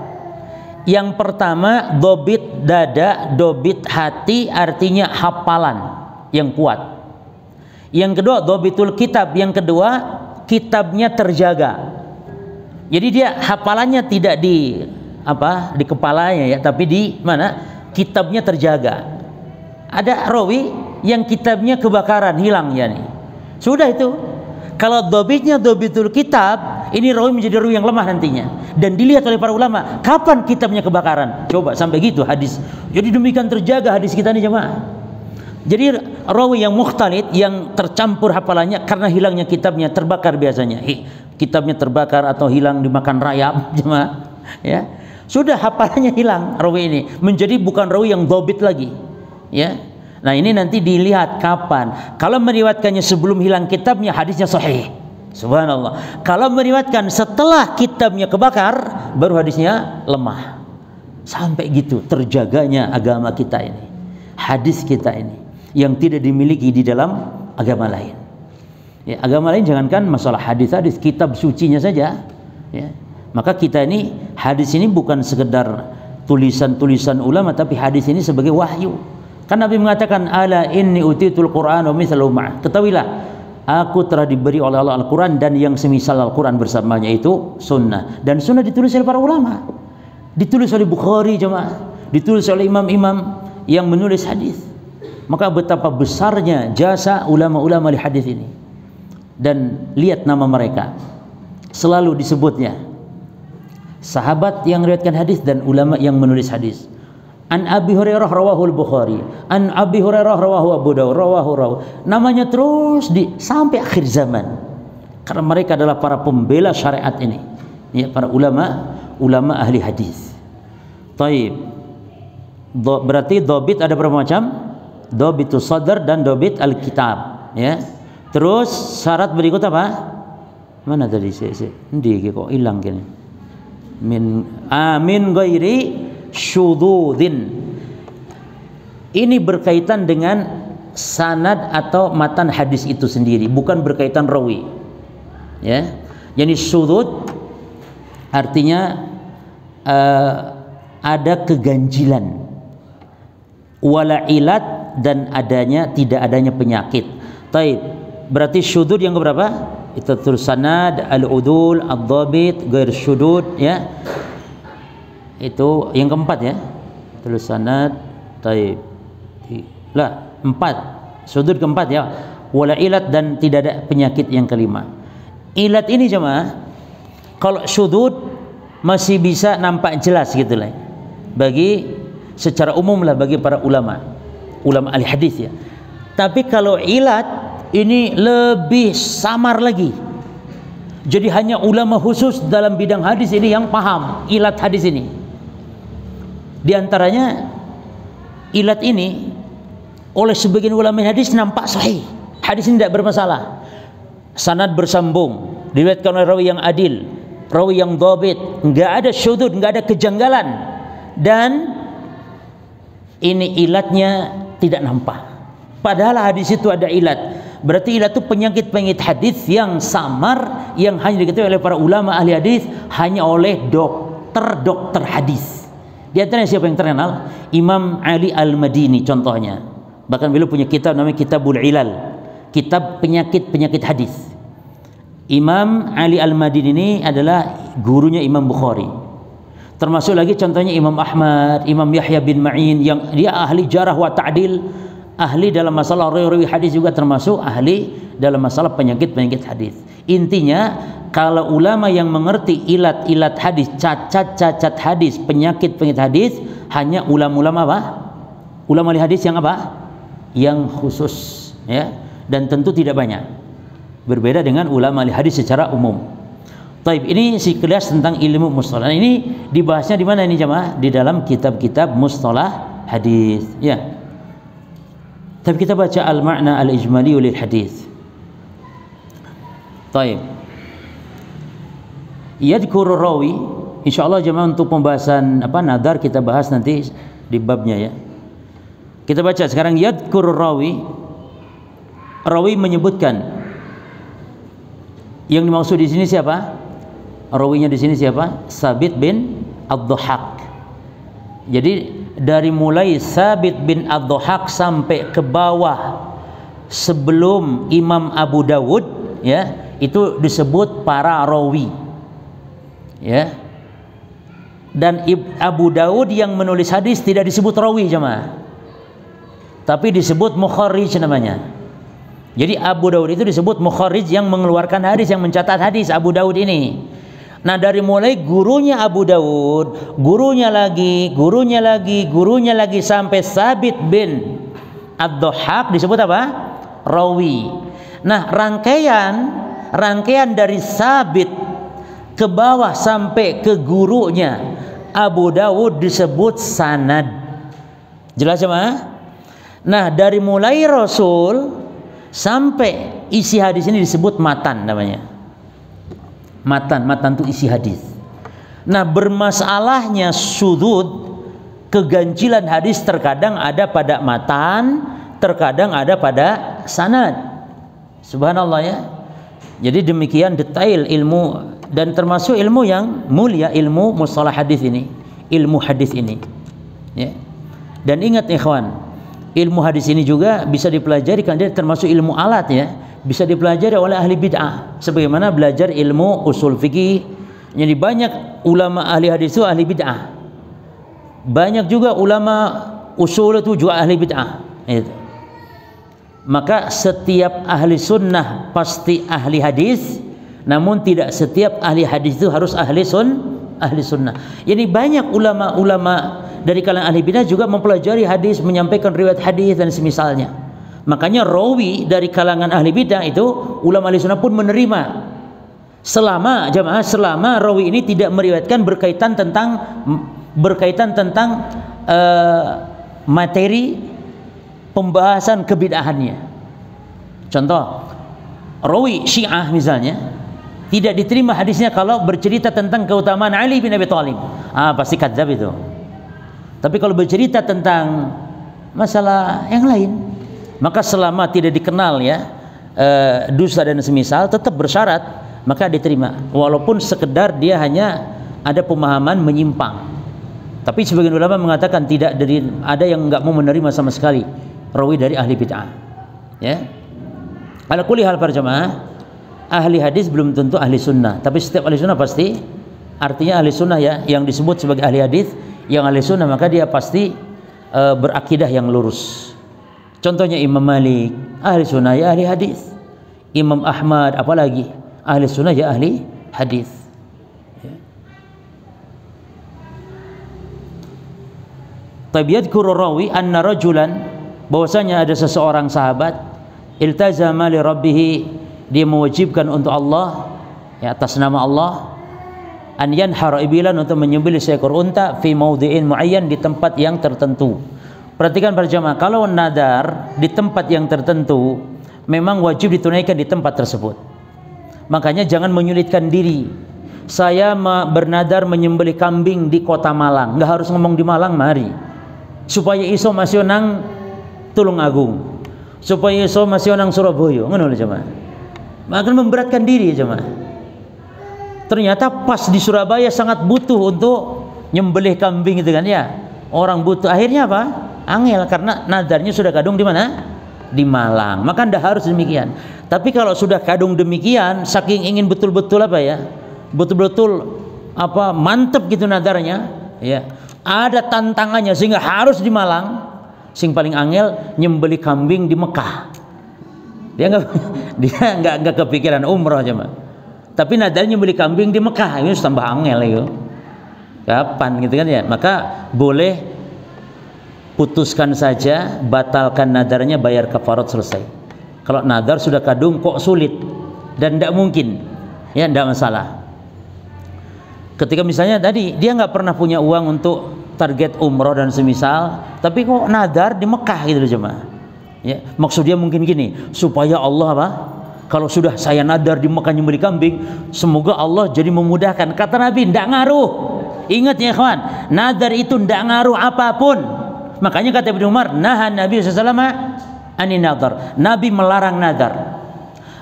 Yang pertama dobit dada, dobit hati, artinya hafalan yang kuat. Yang kedua dobitul kitab, yang kedua kitabnya terjaga. Jadi dia hafalannya tidak di kepalanya ya, tapi di mana? Kitabnya terjaga. Ada rawi yang kitabnya kebakaran, hilang ya nih. Sudah itu. Kalau dobitnya dobitul kitab, ini rawi menjadi rawi yang lemah nantinya. Dan dilihat oleh para ulama, kapan kitabnya kebakaran? Coba sampai gitu hadis. Jadi demikian terjaga hadis kita nih jemaah. Jadi rawi yang mukhtalit, yang tercampur hafalannya karena hilangnya kitabnya, terbakar biasanya. Kitabnya terbakar atau hilang dimakan rayap jemaah. Ya. Sudah hafalannya hilang rawi ini, menjadi bukan rawi yang dobit lagi. Ya. Nah ini nanti dilihat kapan. Kalau meriwayatkannya sebelum hilang kitabnya, hadisnya sahih. Subhanallah. Kalau meriwayatkan setelah kitabnya kebakar, baru hadisnya lemah. Sampai gitu terjaganya agama kita ini, hadis kita ini, yang tidak dimiliki di dalam agama lain. Ya, agama lain jangankan masalah hadis-hadis, kitab sucinya saja. Ya. Maka kita ini, hadis ini bukan sekedar tulisan-tulisan ulama, tapi hadis ini sebagai wahyu. Kan Nabi mengatakan, ala inni utitul Qur'an wa mithluhu ma'ah. Ketahuilah, aku telah diberi oleh Allah Al-Quran dan yang semisal Al-Quran bersamanya, itu sunnah. Dan sunnah ditulis oleh para ulama, ditulis oleh Bukhari jemaah, ditulis oleh imam-imam yang menulis hadis. Maka betapa besarnya jasa ulama-ulama di hadis ini. Dan lihat nama mereka, selalu disebutnya sahabat yang meriwayatkan hadis dan ulama yang menulis hadis. An Abi Hurairah rawahul Bukhari, an Abi Hurairah rawahu Abu Dawud, rawahu. Namanya terus sampai akhir zaman. Karena mereka adalah para pembela syariat ini. Ya, para ulama ahli hadis. Taib. Berarti dobit ada berapa macam? Dobitus sadr dan dobit al-kitab. Ya. Terus syarat berikut apa? Mana tadi Endi kok hilang gini. Min ghairi syudzin. Ini berkaitan dengan sanad atau matan hadis itu sendiri, bukan berkaitan rawi. Ya. Jadi syudzud artinya ada keganjilan, wala ilat, dan tidak adanya penyakit. Taib. Berarti syudzud yang keberapa? Itu terus sanad, al-udul, ad-dhabit, ghair syudud, ya. Itu yang keempat ya. Terus sanad, taib. Lah, 4. Syudzud keempat ya. Wala ilat, dan tidak ada penyakit yang kelima. Ilat ini jemaah, kalau syudzud masih bisa nampak jelas gitu lah. Bagi secara umum lah bagi para ulama ahli hadis ya. Tapi kalau ilat ini lebih samar lagi. Jadi hanya ulama khusus dalam bidang hadis ini yang paham ilat hadis ini. Di antaranya ilat ini oleh sebagian ulama hadis nampak sahih. Hadis ini tidak bermasalah. Sanad bersambung, diriwayatkan oleh rawi yang adil, rawi yang dhabit, enggak ada syudzud, enggak ada kejanggalan, dan ini ilatnya tidak nampak. Padahal hadis itu ada ilat. Berarti ilat itu penyakit hadis yang samar, yang hanya diketahui oleh para ulama ahli hadis, hanya oleh dokter hadis. Di antaranya siapa yang terkenal? Imam Ali Al-Madini contohnya. Bahkan beliau punya kitab namanya Kitabul Ilal, kitab penyakit hadis. Imam Ali Al-Madini ini adalah gurunya Imam Bukhari. Termasuk lagi contohnya Imam Ahmad, Imam Yahya bin Ma'in, yang dia ahli jarah wa ta'dil, ahli dalam masalah rawi hadis, juga termasuk ahli dalam masalah penyakit hadis. Intinya kalau ulama yang mengerti ilat hadis, cacat hadis, penyakit hadis, hanya ulama apa? Ulama ahli hadis yang apa? Yang khusus ya, dan tentu tidak banyak. Berbeda dengan ulama ahli hadis secara umum. Taib, ini sekilas tentang ilmu mustalah. Ini dibahasnya di mana ini jemaah? Di dalam kitab-kitab mustalah hadis, ya. Tapi kita baca al-ma'na al-ijmali lil hadis. Taib. Yadhkuru rawi, insyaallah jemaah untuk pembahasan nadar kita bahas nanti di babnya ya. Kita baca sekarang yadhkuru rawi. Rawi menyebutkan. Yang dimaksud di sini siapa? Rawinya di sini siapa? Sabit bin Ad-Dhahhak. Jadi dari mulai Sabit bin Ad-Dhahhak sampai ke bawah sebelum Imam Abu Dawud ya, itu disebut para rawi. Ya. Dan Abu Dawud yang menulis hadis tidak disebut rawi jemaah. Tapi disebut mukharrij namanya. Jadi Abu Dawud itu disebut mukharrij, yang mengeluarkan hadis, yang mencatat hadis. Abu Dawud ini. Nah, dari mulai gurunya Abu Dawud, gurunya lagi sampai Sabit bin Ad-Dhahhak disebut apa? Rawi. Nah, rangkaian dari Sabit ke bawah sampai ke gurunya Abu Dawud disebut sanad. Jelas jemaah? Nah, dari mulai Rasul sampai isi hadis ini disebut matan namanya. Matan itu isi hadis. Nah, bermasalahnya syudzud, keganjilan hadis terkadang ada pada matan, terkadang ada pada sanad. Subhanallah ya. Jadi demikian detail ilmu, dan termasuk ilmu yang mulia, ilmu mustalah hadis ini, ilmu hadis ini. Ya. Dan ingat ikhwan, ilmu hadis ini juga bisa dipelajari karena dia termasuk ilmu alat ya. Bisa dipelajari oleh ahli bid'ah sebagaimana belajar ilmu usul fikih. Jadi banyak ulama ahli hadis itu ahli bid'ah. Banyak juga ulama usul itu juga ahli bid'ah. Itu. Maka setiap ahli sunnah pasti ahli hadis, namun tidak setiap ahli hadis itu harus ahli sunnah. Jadi banyak ulama-ulama dari kalangan ahli bidah juga mempelajari hadis, menyampaikan riwayat hadis dan semisalnya. Makanya rawi dari kalangan ahli bidah itu ulama ahli sunnah pun menerima, selama rawi ini tidak meriwayatkan berkaitan tentang materi pembahasan kebid'ahannya. Contoh, rawi Syiah misalnya, tidak diterima hadisnya kalau bercerita tentang keutamaan Ali bin Abi Thalib. Pasti kadzab itu. Tapi kalau bercerita tentang masalah yang lain, maka selama tidak dikenal ya dusta dan semisal, tetap bersyarat, maka diterima. Walaupun sekedar dia hanya ada pemahaman menyimpang. Tapi sebagian ulama mengatakan tidak, dari ada yang enggak mau menerima sama sekali rawi dari ahli bid'ah. Ya. Ala kulli hal para jamaah, ahli hadis belum tentu ahli sunnah, tapi setiap ahli sunnah pasti, artinya ahli sunnah ya, yang disebut sebagai ahli hadis, yang ahli sunnah maka dia pasti berakidah yang lurus. Contohnya Imam Malik, ahli sunnah ya ahli hadis. Imam Ahmad apalagi ahli sunnah ya ahli hadis. Tabiyyadkuru rawi anna rajulan, bahwasanya ada seseorang sahabat, iltazama li rabbih, dia mewajibkan untuk Allah ya, atas nama Allah, an yanhara ibilan, untuk menyembelih seekor unta fi maudhi'in muayyan, di tempat yang tertentu. Perhatikan para jamaah, kalau nadar di tempat yang tertentu memang wajib ditunaikan di tempat tersebut. Makanya jangan menyulitkan diri. Saya bernadar menyembelih kambing di kota Malang, nggak harus ngomong di Malang, mari. Supaya iso masih nang Tulungagung, supaya iso masih nang Surabaya, ngono lho jemaah. Maka memberatkan diri jemaah. Ternyata pas di Surabaya sangat butuh untuk nyembelih kambing itu kan ya. Orang butuh, akhirnya apa? Angel, karena nadarnya sudah kadung di mana? Di Malang. Maka ndak harus demikian. Tapi kalau sudah kadung demikian, saking ingin betul-betul apa ya? Betul-betul apa mantep gitu nadarnya, ya. Ada tantangannya sehingga harus di Malang. Sing paling angel nyembeli kambing di Mekah. Dia nggak kepikiran umroh aja mah. Tapi nadarnya nyembeli kambing di Mekah, ini tambah angel itu. Kapan gitu kan ya? Maka boleh putuskan saja, batalkan nadarnya, bayar kafarat, selesai. Kalau nadar sudah kadung kok sulit dan tidak mungkin, ya tidak masalah. Ketika misalnya tadi dia nggak pernah punya uang untuk target umroh dan semisal, tapi kok nadar di Mekah gitu loh jemaah. Ya, maksud dia mungkin gini, supaya Allah apa? Kalau sudah saya nadar di Mekah nyembelih kambing, semoga Allah jadi memudahkan. Kata Nabi, ndak ngaruh. Ingat ya kawan, nadar itu ndak ngaruh apapun. Makanya kata Ibnu Umar, nahan Nabi sallallahu alaihi wasallam anin nadar. Nabi melarang nadar.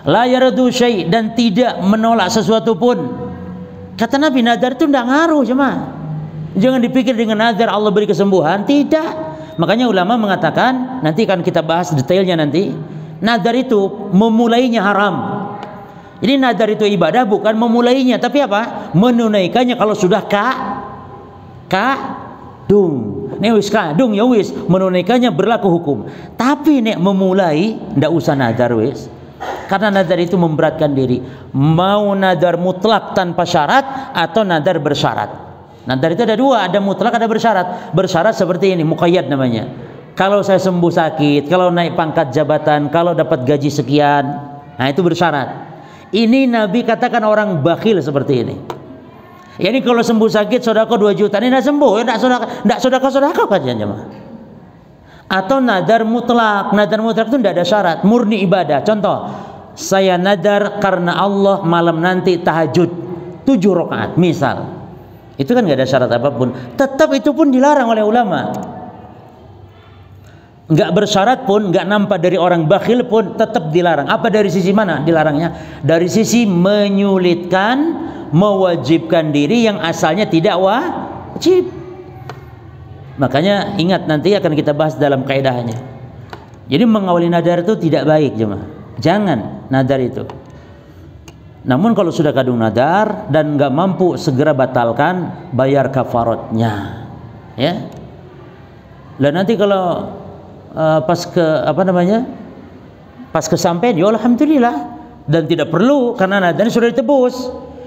La yaradu syai', dan tidak menolak sesuatu pun. Kata Nabi, nadar itu ndak ngaruh jemaah. Jangan dipikir dengan nadar Allah beri kesembuhan, tidak. Makanya ulama mengatakan, nanti akan kita bahas detailnya nanti, nadar itu memulainya haram. Jadi nadar itu ibadah bukan memulainya, tapi apa? Menunaikannya kalau sudah kadung. Nek wis kadung ya wis, menunaikannya berlaku hukum. Tapi nek memulai ndak usah nadar wis. Karena nadar itu memberatkan diri. Mau nadar mutlak tanpa syarat atau nadar bersyarat. Nadar itu ada dua, ada mutlak, ada bersyarat. Bersyarat seperti ini, muqayyad namanya. Kalau saya sembuh sakit, kalau naik pangkat jabatan, kalau dapat gaji sekian, nah itu bersyarat. Ini Nabi katakan orang bakhil seperti ini. Ya ini kalau sembuh sakit sedekah 2 juta, ini tidak sembuh, tidak sedekah kan jemaah. Atau nadar mutlak. Nadar mutlak itu tidak ada syarat, murni ibadah. Contoh, saya nadar karena Allah malam nanti tahajud 7 rakaat misal. Itu kan nggak ada syarat apapun. Tetap itu pun dilarang oleh ulama. Nggak bersyarat pun, nggak nampak dari orang bakhil pun tetap dilarang. Apa dari sisi mana dilarangnya? Dari sisi menyulitkan, mewajibkan diri yang asalnya tidak wajib. Makanya ingat, nanti akan kita bahas dalam kaidahnya. Jadi mengawali nadar itu tidak baik jemaah. Jangan nadar itu. Namun kalau sudah kadung nadar dan nggak mampu, segera batalkan, bayar kafaratnya. Ya. Dan nanti kalau pas kesampaian, ya alhamdulillah, dan tidak perlu karena nadarnya sudah ditebus.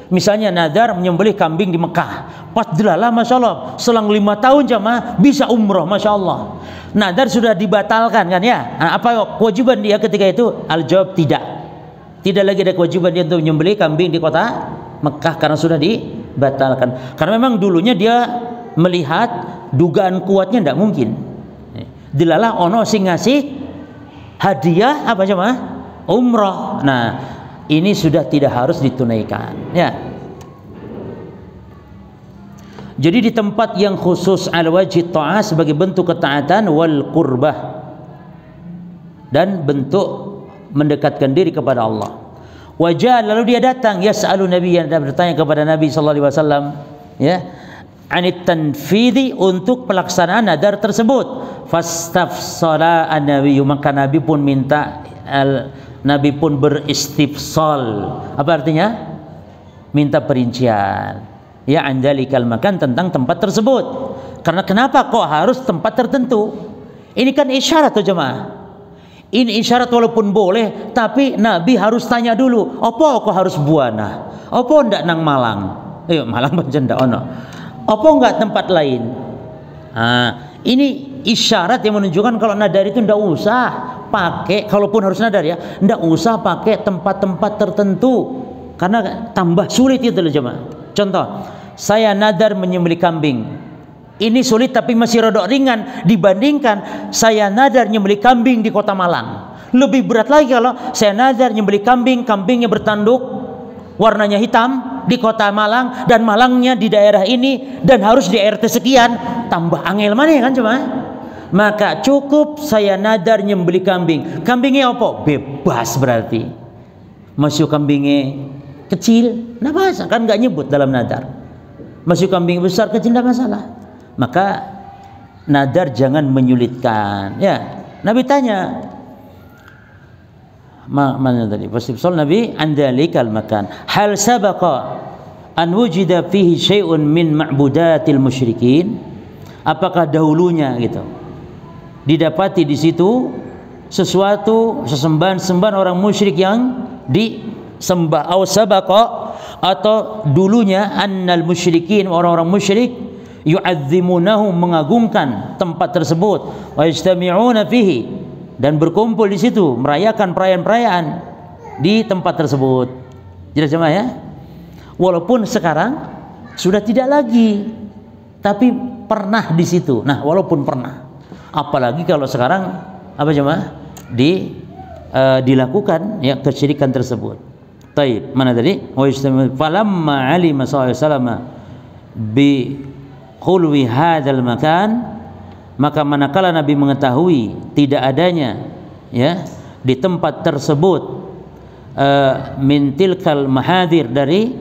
Misalnya nadar menyembelih kambing di Mekah, pas dilalah, masya Allah, selang 5 tahun jamaah bisa umroh, masya Allah. Nadar sudah dibatalkan kan ya? Nah, apa kewajiban dia ketika itu? Al-jawab tidak. Tidak lagi ada kewajiban dia untuk menyembelih kambing di kota Mekah karena sudah dibatalkan. Karena memang dulunya dia melihat dugaan kuatnya tidak mungkin. Dilalah ono sing ngasih hadiah apa jemaah? Umroh. Nah, ini sudah tidak harus ditunaikan, ya. Jadi di tempat yang khusus al wajib ta'ah sebagai bentuk ketaatan wal qurbah dan bentuk mendekatkan diri kepada Allah. Wajah lalu dia datang yas'alu Nabi, yang bertanya kepada Nabi sallallahu alaihi wasallam, ya, anit tanfidhi, untuk pelaksanaan nadar tersebut. Fastafsala an-nabi, maka Nabi pun minta Nabi pun beristifsal. Apa artinya? Minta perincian. Ya, andalikal makan, tentang tempat tersebut. Karena kenapa kok harus tempat tertentu? Ini kan isyarat tuh jemaah. Ini isyarat walaupun boleh, tapi Nabi harus tanya dulu. Apa kok harus Buana? Apa ndak nang Malang? Malang pancen ndak ono. Apa enggak tempat lain? Ini isyarat yang menunjukkan kalau nadar itu ndak usah pakai, kalaupun harus nadar ya, ndak usah pakai tempat-tempat tertentu. Karena tambah sulit itu loh jemaah. Contoh, saya nadar menyembelih kambing. Ini sulit tapi masih rodok ringan dibandingkan saya nadar nyembelih kambing di kota Malang. Lebih berat lagi kalau saya nadar nyembelih kambing, kambingnya bertanduk, warnanya hitam di kota Malang, dan Malangnya di daerah ini, dan harus di RT sekian. Tambah angel mana ya kan cuma? Maka cukup saya nadar nyembelih kambing. Kambingnya apa? Bebas berarti. Masuk kambingnya kecil, nah masa kan nggak nyebut dalam nadar. Masuk kambing besar kecil tidak masalah. Maka nadar jangan menyulitkan. Ya, Nabi tanya, mana tadi? Fasibsal Nabi andalikal makan. Hal sabaqa an wujida fihi syai'un min ma'budatil musyrikin. Apakah dahulunya gitu didapati di situ sesuatu sesembahan orang musyrik yang disembah, aw sabaqa, atau dulunya annal musyrikin, orang-orang musyrik yu'azzimunahu, mengagungkan tempat tersebut, wa yajtami'una fihi, dan berkumpul di situ merayakan perayaan-perayaan di tempat tersebut. Jelas jemaah ya? Walaupun sekarang sudah tidak lagi, tapi pernah di situ. Nah, walaupun pernah, apalagi kalau sekarang apa jemaah dilakukan ya kesyirikan tersebut. Taib, mana tadi? Wa yajtami'u falamma 'alima sallallahu alaihi wasallam bi khulwi hadzal makan, maka manakala Nabi mengetahui tidak adanya ya di tempat tersebut min tilkal mahadir, dari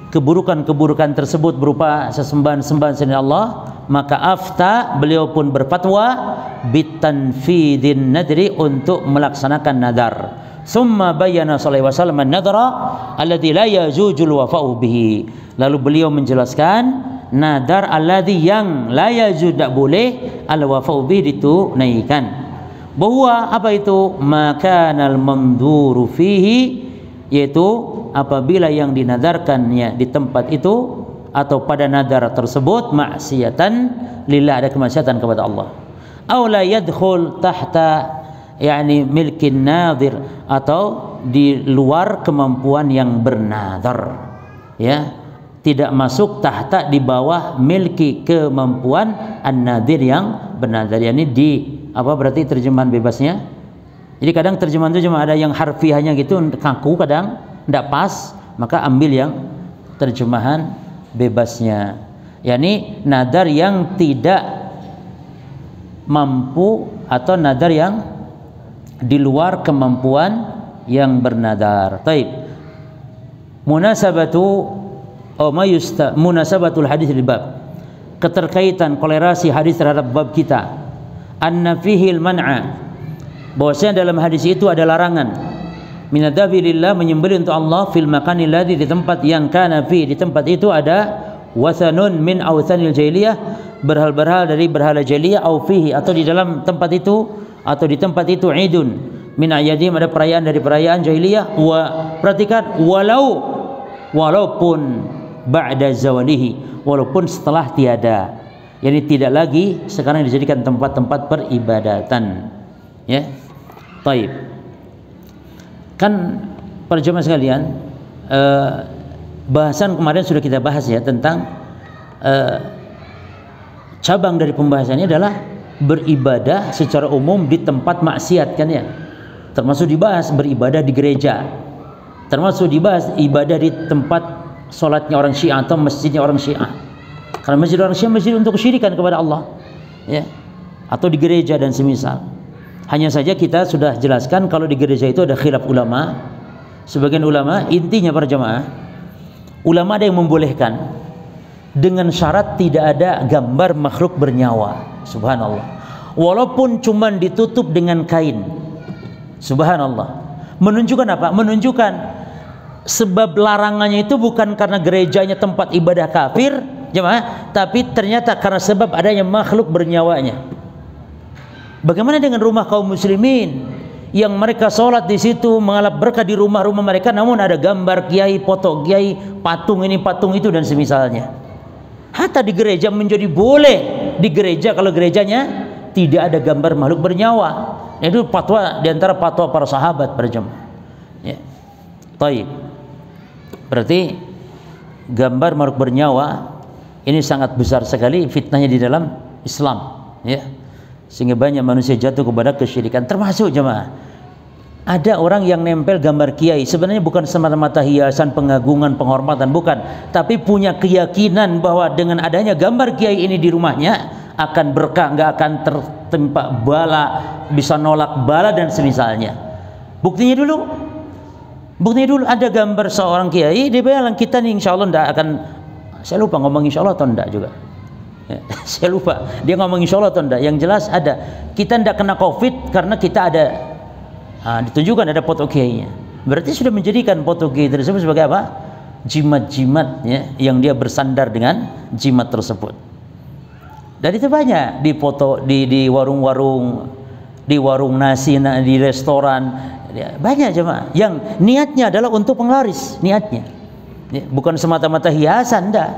keburukan-keburukan tersebut berupa sesembahan-sembahan selain Allah, maka afta, beliau pun berfatwa bitanfidin nadri, untuk melaksanakan nadar. Summa bayyana sallallahu alaihi wasallam an-nadra alladhi la yajuzul wafa'u bihi. Lalu beliau menjelaskan nadar alladhi, yang la yajuz, tidak boleh al-wafa'u bihi, ditunaikan. Bahwa apa itu? Makanal manduru fihi, yaitu apabila yang dinadarkannya di tempat itu atau pada nadar tersebut maksiatan lillah, ada kemaksiatan kepada Allah. Aw la yadkhul tahta yakni milkin nadir, atau di luar kemampuan yang bernadar, ya, tidak masuk tahta, di bawah milki, kemampuan an-nadir, yang bernadar. Yani di apa berarti terjemahan bebasnya? Jadi kadang terjemahan itu cuma ada yang harfiahnya gitu kaku, kadang tidak pas, maka ambil yang terjemahan bebasnya. Yani nadar yang tidak mampu, atau nadar yang di luar kemampuan yang bernadar. Taib. Munasabatul hadis di bab, keterkaitan kolerasi hadis terhadap bab kita. Anna fihil man'a, bahwasanya dalam hadis itu ada larangan minadabi lillah, menyembelih untuk Allah, fil makanil ladzi, di tempat yang kana fi, di tempat itu ada wathanun min awthanil jahiliyah, berhal-berhal dari berhala jahiliyah, au fihi, atau di dalam tempat itu, atau di tempat itu idun min ayadim, ada perayaan dari perayaan jahiliyah. Perhatikan, walaupun ba'da zawalihi, walaupun setelah tiada, yani tidak lagi sekarang dijadikan tempat-tempat peribadatan, ya. Taib. Kan para jemaah sekalian, bahasan kemarin sudah kita bahas ya, tentang cabang dari pembahasannya adalah beribadah secara umum di tempat maksiat, kan ya, termasuk dibahas beribadah di gereja, termasuk dibahas ibadah di tempat sholatnya orang Syiah atau masjidnya orang Syiah. Karena masjid orang Syiah masjid untuk kesyirikan kepada Allah, ya, atau di gereja dan semisal. Hanya saja kita sudah jelaskan kalau di gereja itu ada khilaf ulama. Sebagian ulama, intinya para jemaah, ulama ada yang membolehkan dengan syarat tidak ada gambar makhluk bernyawa. Subhanallah. Walaupun cuman ditutup dengan kain. Subhanallah. Menunjukkan apa? Menunjukkan sebab larangannya itu bukan karena gerejanya tempat ibadah kafir, jemaah, tapi ternyata karena sebab adanya makhluk bernyawanya. Bagaimana dengan rumah kaum muslimin yang mereka sholat di situ, mengalap berkah di rumah-rumah mereka, namun ada gambar kiai, foto kiai, patung ini, patung itu dan semisalnya. Hatta di gereja menjadi boleh di gereja kalau gerejanya tidak ada gambar makhluk bernyawa. Itu fatwa di antara fatwa para sahabat para jemaah. Ya. Baik. Berarti gambar makhluk bernyawa ini sangat besar sekali fitnahnya di dalam Islam, ya. Sehingga banyak manusia jatuh kepada kesyirikan, termasuk jemaah. Ada orang yang nempel gambar kiai, sebenarnya bukan semata-mata hiasan, pengagungan, penghormatan, bukan, tapi punya keyakinan bahwa dengan adanya gambar kiai ini di rumahnya akan berkah, nggak akan tertimpa bala, bisa nolak bala dan semisalnya. Buktinya dulu ada gambar seorang kiai, dia bilang kita nih insya Allah nggak akan, saya lupa ngomong insya Allah atau enggak juga. Ya, saya lupa dia ngomong insya Allah atau enggak. Yang jelas ada, kita enggak kena COVID karena kita ada, ditunjukkan ada foto kiainya. Berarti sudah menjadikan foto kiai tersebut sebagai apa? Jimat-jimat, ya, yang dia bersandar dengan jimat tersebut. Dan itu banyak di foto di warung-warung, di warung nasi, di restoran, ya, banyak jemaah yang niatnya adalah untuk penglaris, niatnya, ya, bukan semata-mata hiasan, enggak,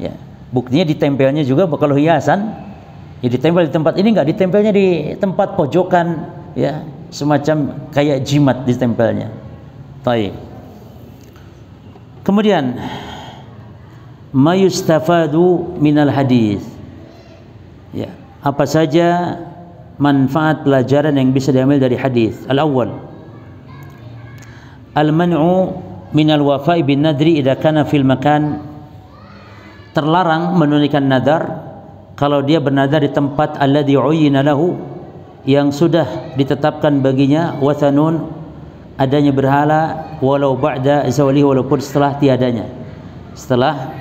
ya. Buktinya ditempelnya juga kalau hiasan, ya ditempel di tempat ini, enggak ditempelnya di tempat pojokan, ya, semacam kayak jimat ditempelnya. Baik. Kemudian mayustafadu minal hadis. Ya, apa saja manfaat pelajaran yang bisa diambil dari hadis? Al-awwal, al-man'u minal wafa'i bin nadri idza kana fil makan. Terlarang menunaikan nadar kalau dia bernadar di tempat alladzi uyyina lahu, yang sudah ditetapkan baginya, wathanun, adanya berhala, walau ba'da zawalihi, walaupun setelah tiadanya, setelah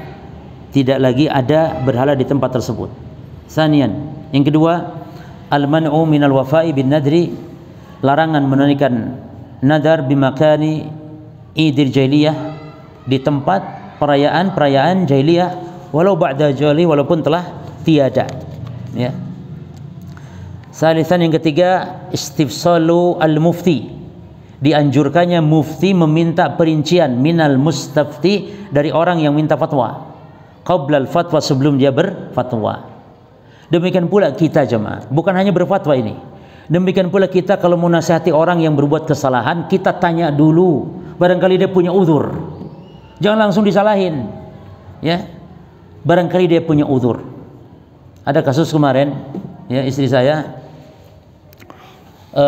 tidak lagi ada berhala di tempat tersebut. Sanian, yang kedua, al-man'u minal wafa'i bin nadri, larangan menunaikan nadar bimakani idil jahiliyah, di tempat perayaan jahiliyah, walau ba'da jali, walaupun telah tiada, ya. Salisan, yang ketiga, istifsalu al-mufti, dianjurkannya mufti meminta perincian minal mustafti, dari orang yang minta fatwa, qabla al-fatwa, sebelum dia berfatwa. Demikian pula kita jemaah, bukan hanya berfatwa ini. Demikian pula kita kalau mau nasihati orang yang berbuat kesalahan, kita tanya dulu, barangkali dia punya uzur. Jangan langsung disalahin, ya. Barangkali dia punya uzur. Ada kasus kemarin, ya, istri saya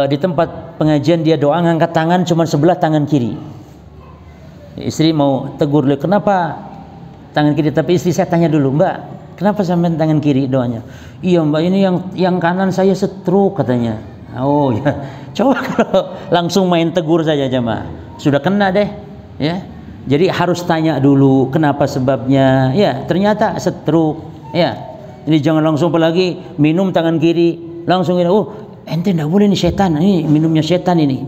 di tempat pengajian, dia doa ngangkat tangan cuma sebelah tangan kiri. Istri mau tegur, kenapa tangan kiri? Tapi istri saya tanya dulu, Mbak, kenapa sampai tangan kiri doanya? Iya Mbak, ini yang kanan saya stroke katanya. Oh ya, coba kalau langsung main tegur saja jemaah, sudah kena deh, ya. Jadi harus tanya dulu kenapa sebabnya. Ya, ternyata stroke, ya. Ini jangan langsung, apalagi minum tangan kiri langsung ini, oh ente enggak boleh, ini setan, ini minumnya setan ini.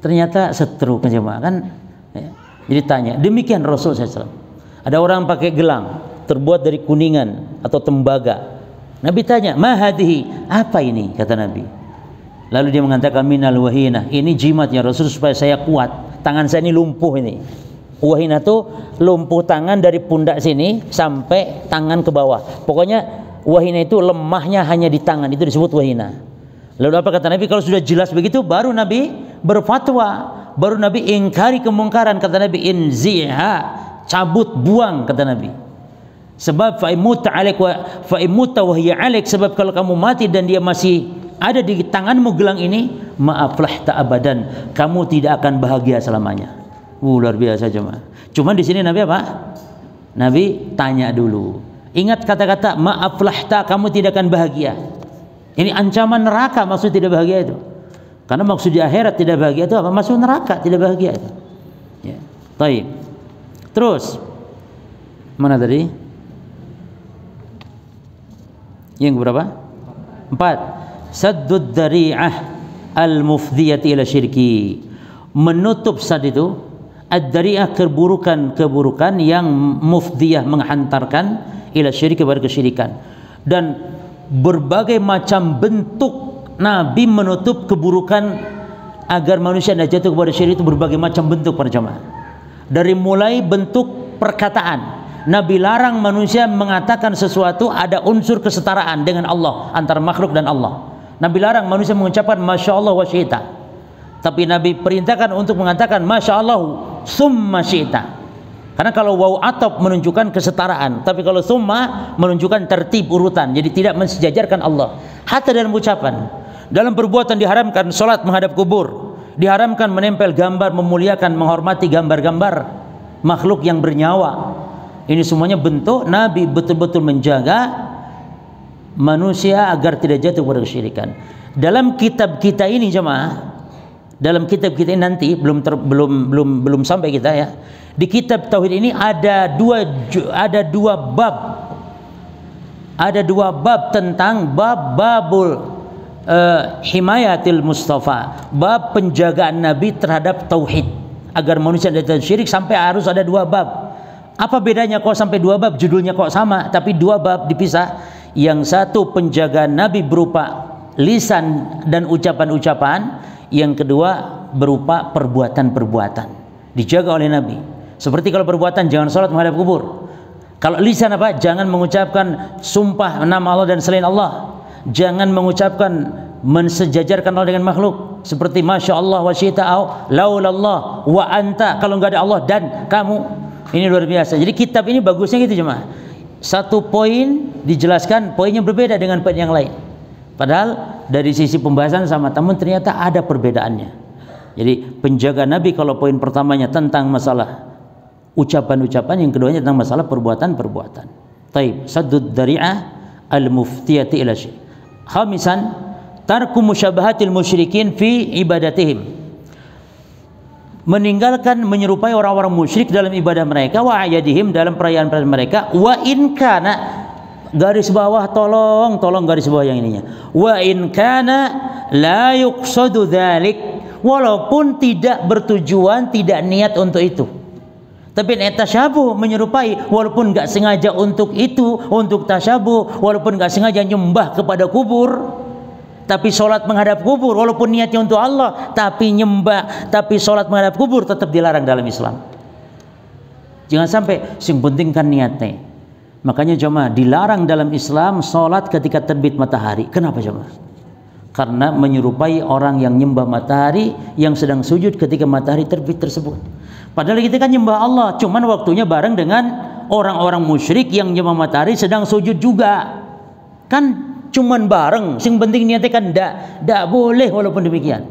Ternyata stroke jemaah kan. Ya. Jadi tanya. Demikian Rasul SAW. Ada orang pakai gelang terbuat dari kuningan atau tembaga. Nabi tanya, "Ma hadhihi?" Apa ini? Kata Nabi. Lalu dia mengatakan, "Minal wahina." Ini jimatnya Rasul supaya saya kuat. Tangan saya ini lumpuh ini. Wahina itu lumpuh tangan dari pundak sini sampai tangan ke bawah. Pokoknya wahina itu lemahnya hanya di tangan, itu disebut wahina. Lalu apa kata Nabi? Kalau sudah jelas begitu, baru Nabi berfatwa, baru Nabi ingkari kemungkaran. Kata Nabi, inziha, cabut, buang, kata Nabi. Sebab fa'imuta alaik wa fa'imuta wahya alaik, sebab kalau kamu mati dan dia masih ada di tanganmu gelang ini, ma'aflahta abadan, kamu tidak akan bahagia selamanya. Luar biasa jemaah. Cuman di sini Nabi apa? Nabi tanya dulu. Ingat kata-kata ma'aflahta, kamu tidak akan bahagia. Ini ancaman neraka, maksud tidak bahagia itu. Karena maksud di akhirat tidak bahagia itu apa? Masuk neraka, tidak bahagia itu. Ya. Baik. Terus mana tadi? Yang berapa? 4. Saddud dzari'ah al-mufdiyati ila syirki. Menutup saat itu ad-dzari'ah keburukan-keburukan yang mufdiyah menghantarkan ila syirki, kepada kesyirikan. Dan berbagai macam bentuk Nabi menutup keburukan agar manusia tidak jatuh kepada syirik itu berbagai macam bentuk para jamaah. Dari mulai bentuk perkataan, Nabi larang manusia mengatakan sesuatu ada unsur kesetaraan dengan Allah, antara makhluk dan Allah. Nabi larang manusia mengucapkan Masya Allah wa syi'ta. Tapi Nabi perintahkan untuk mengatakan Masya Allah summa syi'ta. Karena kalau waw atop menunjukkan kesetaraan, tapi kalau summa menunjukkan tertib urutan, jadi tidak mensejajarkan Allah. Hatta dalam ucapan, dalam perbuatan diharamkan sholat menghadap kubur, diharamkan menempel gambar, memuliakan, menghormati gambar-gambar makhluk yang bernyawa. Ini semuanya bentuk Nabi betul-betul menjaga manusia agar tidak jatuh pada kesyirikan. Dalam kitab kita ini jemaah, dalam kitab kita ini nanti belum sampai kita ya. Di kitab tauhid ini ada dua bab tentang babul himayatil Mustafa, bab penjagaan Nabi terhadap tauhid agar manusia tidak syirik, sampai harus ada 2 bab. Apa bedanya kok sampai 2 bab? Judulnya kok sama tapi 2 bab dipisah. Yang satu penjagaan Nabi berupa lisan dan ucapan-ucapan, yang kedua berupa perbuatan-perbuatan dijaga oleh Nabi. Seperti kalau perbuatan, jangan sholat menghadap kubur. Kalau lisan apa? Jangan mengucapkan sumpah nama Allah dan selain Allah. Jangan mengucapkan mensejajarkan Allah dengan makhluk, seperti Masya Allah wa syi'ta au laulallah wa anta, kalau nggak ada Allah dan kamu. Ini luar biasa. Jadi kitab ini bagusnya gitu jemaah. Satu poin dijelaskan, poinnya berbeda dengan poin yang lain. Padahal dari sisi pembahasan sama, namun ternyata ada perbedaannya. Jadi penjaga Nabi kalau poin pertamanya tentang masalah ucapan-ucapan, yang keduanya tentang masalah perbuatan-perbuatan. Taib, saddud dzari'ah al-muftiyati ila syirk. Khamisan, tarku musyabahatil musyrikin fi ibadatihim. Meninggalkan menyerupai orang-orang musyrik dalam ibadah mereka, wa ayadihim dalam perayaan-perayaan mereka, wa in kana, garis bawah tolong garis bawah yang ininya, wa in kana la yuqsadu dzalik, walaupun tidak bertujuan, tidak niat untuk itu. Tapi tasyabuh, menyerupai walaupun nggak sengaja untuk itu, untuk tasyabuh, walaupun nggak sengaja nyembah kepada kubur, tapi sholat menghadap kubur, walaupun niatnya untuk Allah, tapi nyembah, tapi sholat menghadap kubur tetap dilarang dalam Islam. Jangan sampai sing penting kan niatnya. Makanya jemaah, dilarang dalam Islam sholat ketika terbit matahari. Kenapa jemaah? Karena menyerupai orang yang nyembah matahari yang sedang sujud ketika matahari terbit tersebut. Padahal kita kan nyembah Allah, cuman waktunya bareng dengan orang-orang musyrik yang nyembah matahari sedang sujud juga. Kan cuman bareng, sing penting niatnya kan ndak boleh walaupun demikian.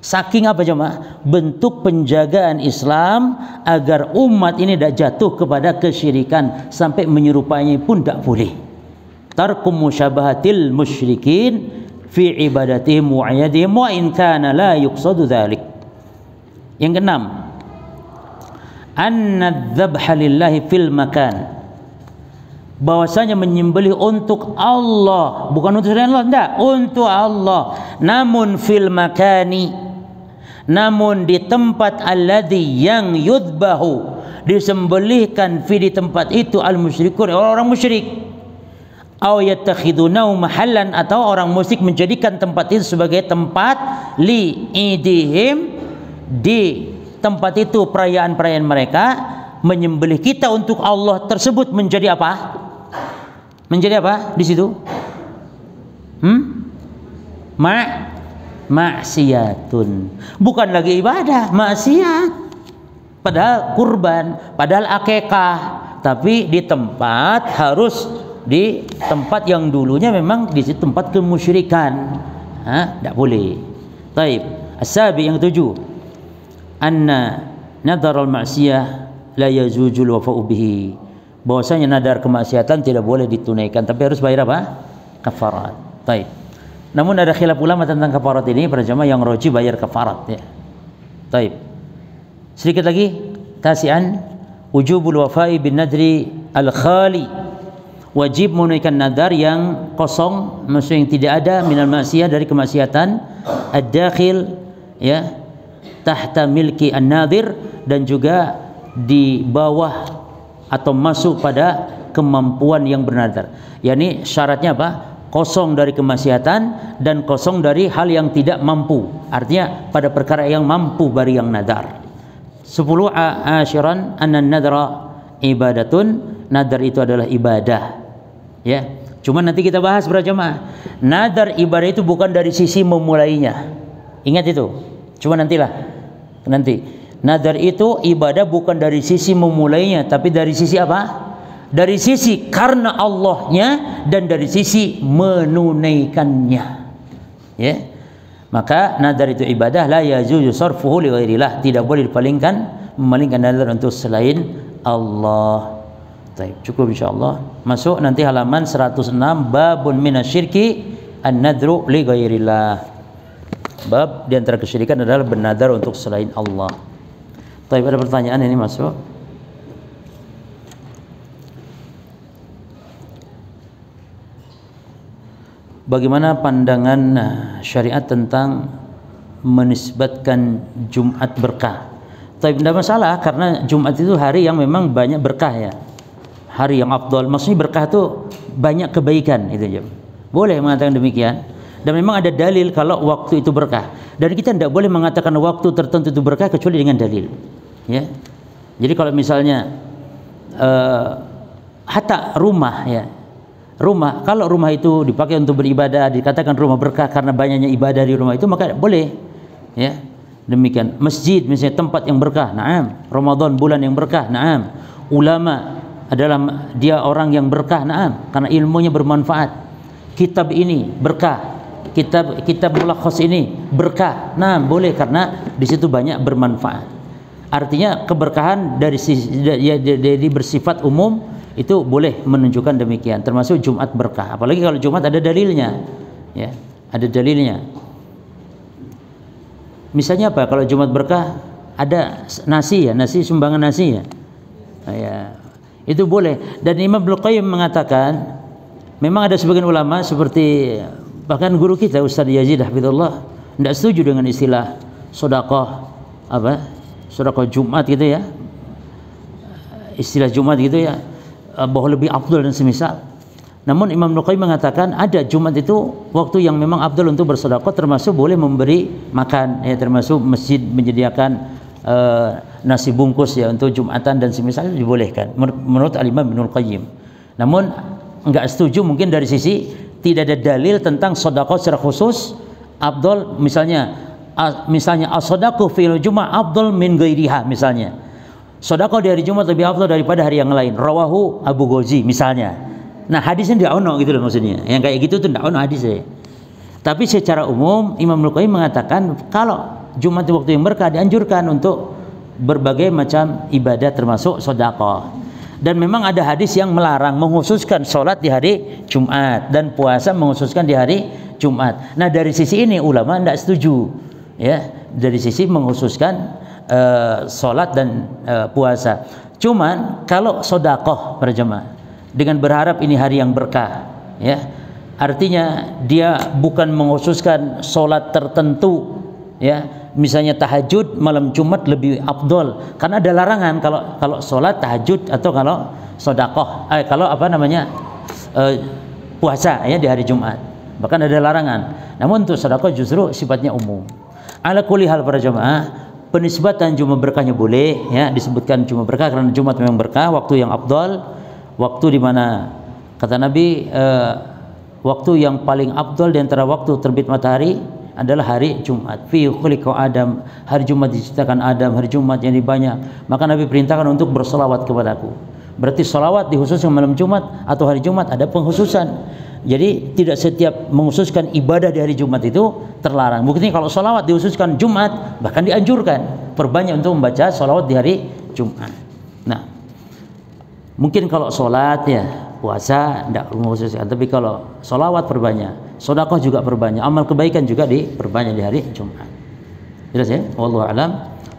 Saking apa jemaah? Bentuk penjagaan Islam agar umat ini tidak jatuh kepada kesyirikan, sampai menyerupainya pun tidak boleh. Tarkum musyabahatil musyrikin fi ibadatihim wa ayadihim wa in kana la yuqsadu dzalik. Yang keenam, anna dzabha lillahi fil makan. Bahwasanya menyembelih untuk Allah, bukan untuk selain Allah, enggak, untuk Allah. Namun fil makani, namun di tempat alladzi yang yudbahu, disembelihkan fi di tempat itu al musyrikun, orang-orang musyrik. Aw yattakhidunahu mahallan, atau orang musyrik menjadikan tempat itu sebagai tempat li idihim, di tempat itu perayaan-perayaan mereka, menyembelih kita untuk Allah tersebut menjadi apa? Menjadi apa di situ? Maksiatun. Bukan lagi ibadah, maksiat. Padahal kurban, padahal akekah, tapi di tempat, harus di tempat yang dulunya memang di situ tempat kemusyrikan. Tidak boleh. Taib. As-sabi, yang 7. Anna nadharul ma'siyah la yazujul wafa'u bihi. Bahwasanya nadar kemaksiatan tidak boleh ditunaikan, tapi harus bayar apa? Kafarat. Baik. Namun ada khilaf ulama tentang kafarat ini, para jamaah yang roji bayar kafarat ya. Baik. Sedikit lagi, tasi'an wujubul wafa'i bin nadri al-khali. Wajib menunaikan nadar yang kosong, maksudnya yang tidak ada minal maksiyah dari kemaksiatan, ad-dakhil ya tahta milki an-nadir, dan juga di bawah atau masuk pada kemampuan yang bernadar. Yani syaratnya apa? Kosong dari kemaksiatan dan kosong dari hal yang tidak mampu. Artinya pada perkara yang mampu bari yang nadar. 10 asyiran anna nadra ibadatun. Nadar itu adalah ibadah. Ya. Cuma nanti kita bahas berjamaah. Nadar ibadah itu bukan dari sisi memulainya. Ingat itu. Cuma nantilah. Nanti. Nadar itu ibadah bukan dari sisi memulainya, tapi dari sisi apa? Dari sisi karena Allahnya dan dari sisi menunaikannya. Ya. Maka nadar itu ibadah, la yajuzu sarfuhu li ghairillah, tidak boleh memalingkan nadar untuk selain Allah. Baik, cukup insyaallah. Masuk nanti halaman 106, babun minasyirki an-nadru li ghairillah. Bab di antara kesyirikan adalah bernadar untuk selain Allah. Baik, ada pertanyaan ini masuk. Bagaimana pandangan syariat tentang menisbatkan Jumat berkah? Tapi tidak masalah, karena Jumat itu hari yang memang banyak berkah ya. Hari yang afdal, maksudnya berkah itu banyak kebaikan itu ya. Boleh mengatakan demikian. Dan memang ada dalil kalau waktu itu berkah. Dan kita tidak boleh mengatakan waktu tertentu itu berkah kecuali dengan dalil. Ya. Jadi kalau misalnya hatta rumah ya. Rumah, kalau rumah itu dipakai untuk beribadah, dikatakan rumah berkah karena banyaknya ibadah di rumah itu, maka boleh. Ya. Demikian. Masjid misalnya tempat yang berkah, na'am. Ramadan bulan yang berkah, na'am. Ulama adalah dia orang yang berkah, na'am, karena ilmunya bermanfaat. Kitab ini berkah. Kitab mulakhas ini berkah. Nah, boleh karena di situ banyak bermanfaat. Artinya keberkahan dari bersifat umum itu boleh menunjukkan demikian, termasuk Jumat berkah. Apalagi kalau Jumat ada dalilnya. Ya, ada dalilnya. Misalnya apa? Kalau Jumat berkah ada nasi ya, nasi sumbangan nasi ya. Nah, ya. Itu boleh. Dan Imam Ibnu Qayyim mengatakan, memang ada sebagian ulama seperti bahkan guru kita Ustaz Yazid hafizallah tidak setuju dengan istilah sedekah apa? Sedekah Jumat gitu ya. Istilah Jumat gitu ya, bahwa lebih afdal dan semisal. Namun Imam Ibnu Qayyim mengatakan ada Jumat itu waktu yang memang afdal untuk bersedekah, termasuk boleh memberi makan ya, termasuk masjid menyediakan nasi bungkus ya untuk Jumatan dan semisal, dibolehkan menurut Al-Imam Ibnu Qayyim. Namun enggak setuju mungkin dari sisi tidak ada dalil tentang sedekah secara khusus afdal, misalnya as-sadaqah fil Jumat afdal min ghairiha, misalnya sedekah di hari Jumat lebih afdal daripada hari yang lain, rawahu Abu Ghazi misalnya. Nah, hadisnya tidak ono gitu loh maksudnya. Yang kayak gitu tuh tidak ono hadisnya. Tapi secara umum Imam Ibnu Qayyim mengatakan kalau Jumat di waktu yang berkah dianjurkan untuk berbagai macam ibadah termasuk sedekah. Dan memang ada hadis yang melarang mengkhususkan sholat di hari Jumat dan puasa mengkhususkan di hari Jumat. Nah, dari sisi ini ulama tidak setuju ya, dari sisi mengkhususkan sholat dan puasa. Cuman kalau sedekah para jemaah dengan berharap ini hari yang berkah ya, artinya dia bukan mengkhususkan sholat tertentu ya, misalnya tahajud malam Jumat lebih afdol karena ada larangan kalau sholat tahajud atau kalau sedekah kalau apa namanya puasa ya di hari Jumat, bahkan ada larangan. Namun untuk sedekah justru sifatnya umum. Ala kulli hal para jemaah, penisbatan Jumat berkahnya boleh ya, disebutkan Jumat berkah karena Jumat memang berkah, waktu yang afdal, waktu di mana kata Nabi waktu yang paling afdal di antara waktu terbit matahari adalah hari Jumat. Fi khuliqa Adam, hari Jumat diciptakan Adam, hari Jumat yang banyak. Maka Nabi perintahkan untuk bersolawat kepadaku. Berarti solawat dikhususkan malam Jumat atau hari Jumat ada pengkhususan. Jadi tidak setiap mengkhususkan ibadah di hari Jumat itu terlarang. Buktinya kalau solawat dikhususkan Jumat bahkan dianjurkan. perbanyak untuk membaca sholawat di hari Jumat. Nah, mungkin kalau sholat ya, puasa tidak mengkhususkan, tapi kalau sholawat perbanyak, sedekah juga perbanyak, amal kebaikan juga diperbanyak di hari Jumat. Jelas ya? Wallahu a'lam.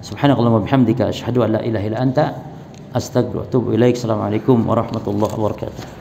Subhanakallahumma bihamdika asyhadu an la ilaha illa anta astaghfiruka wa atubu ilaik. Assalamualaikum warahmatullahi wabarakatuh.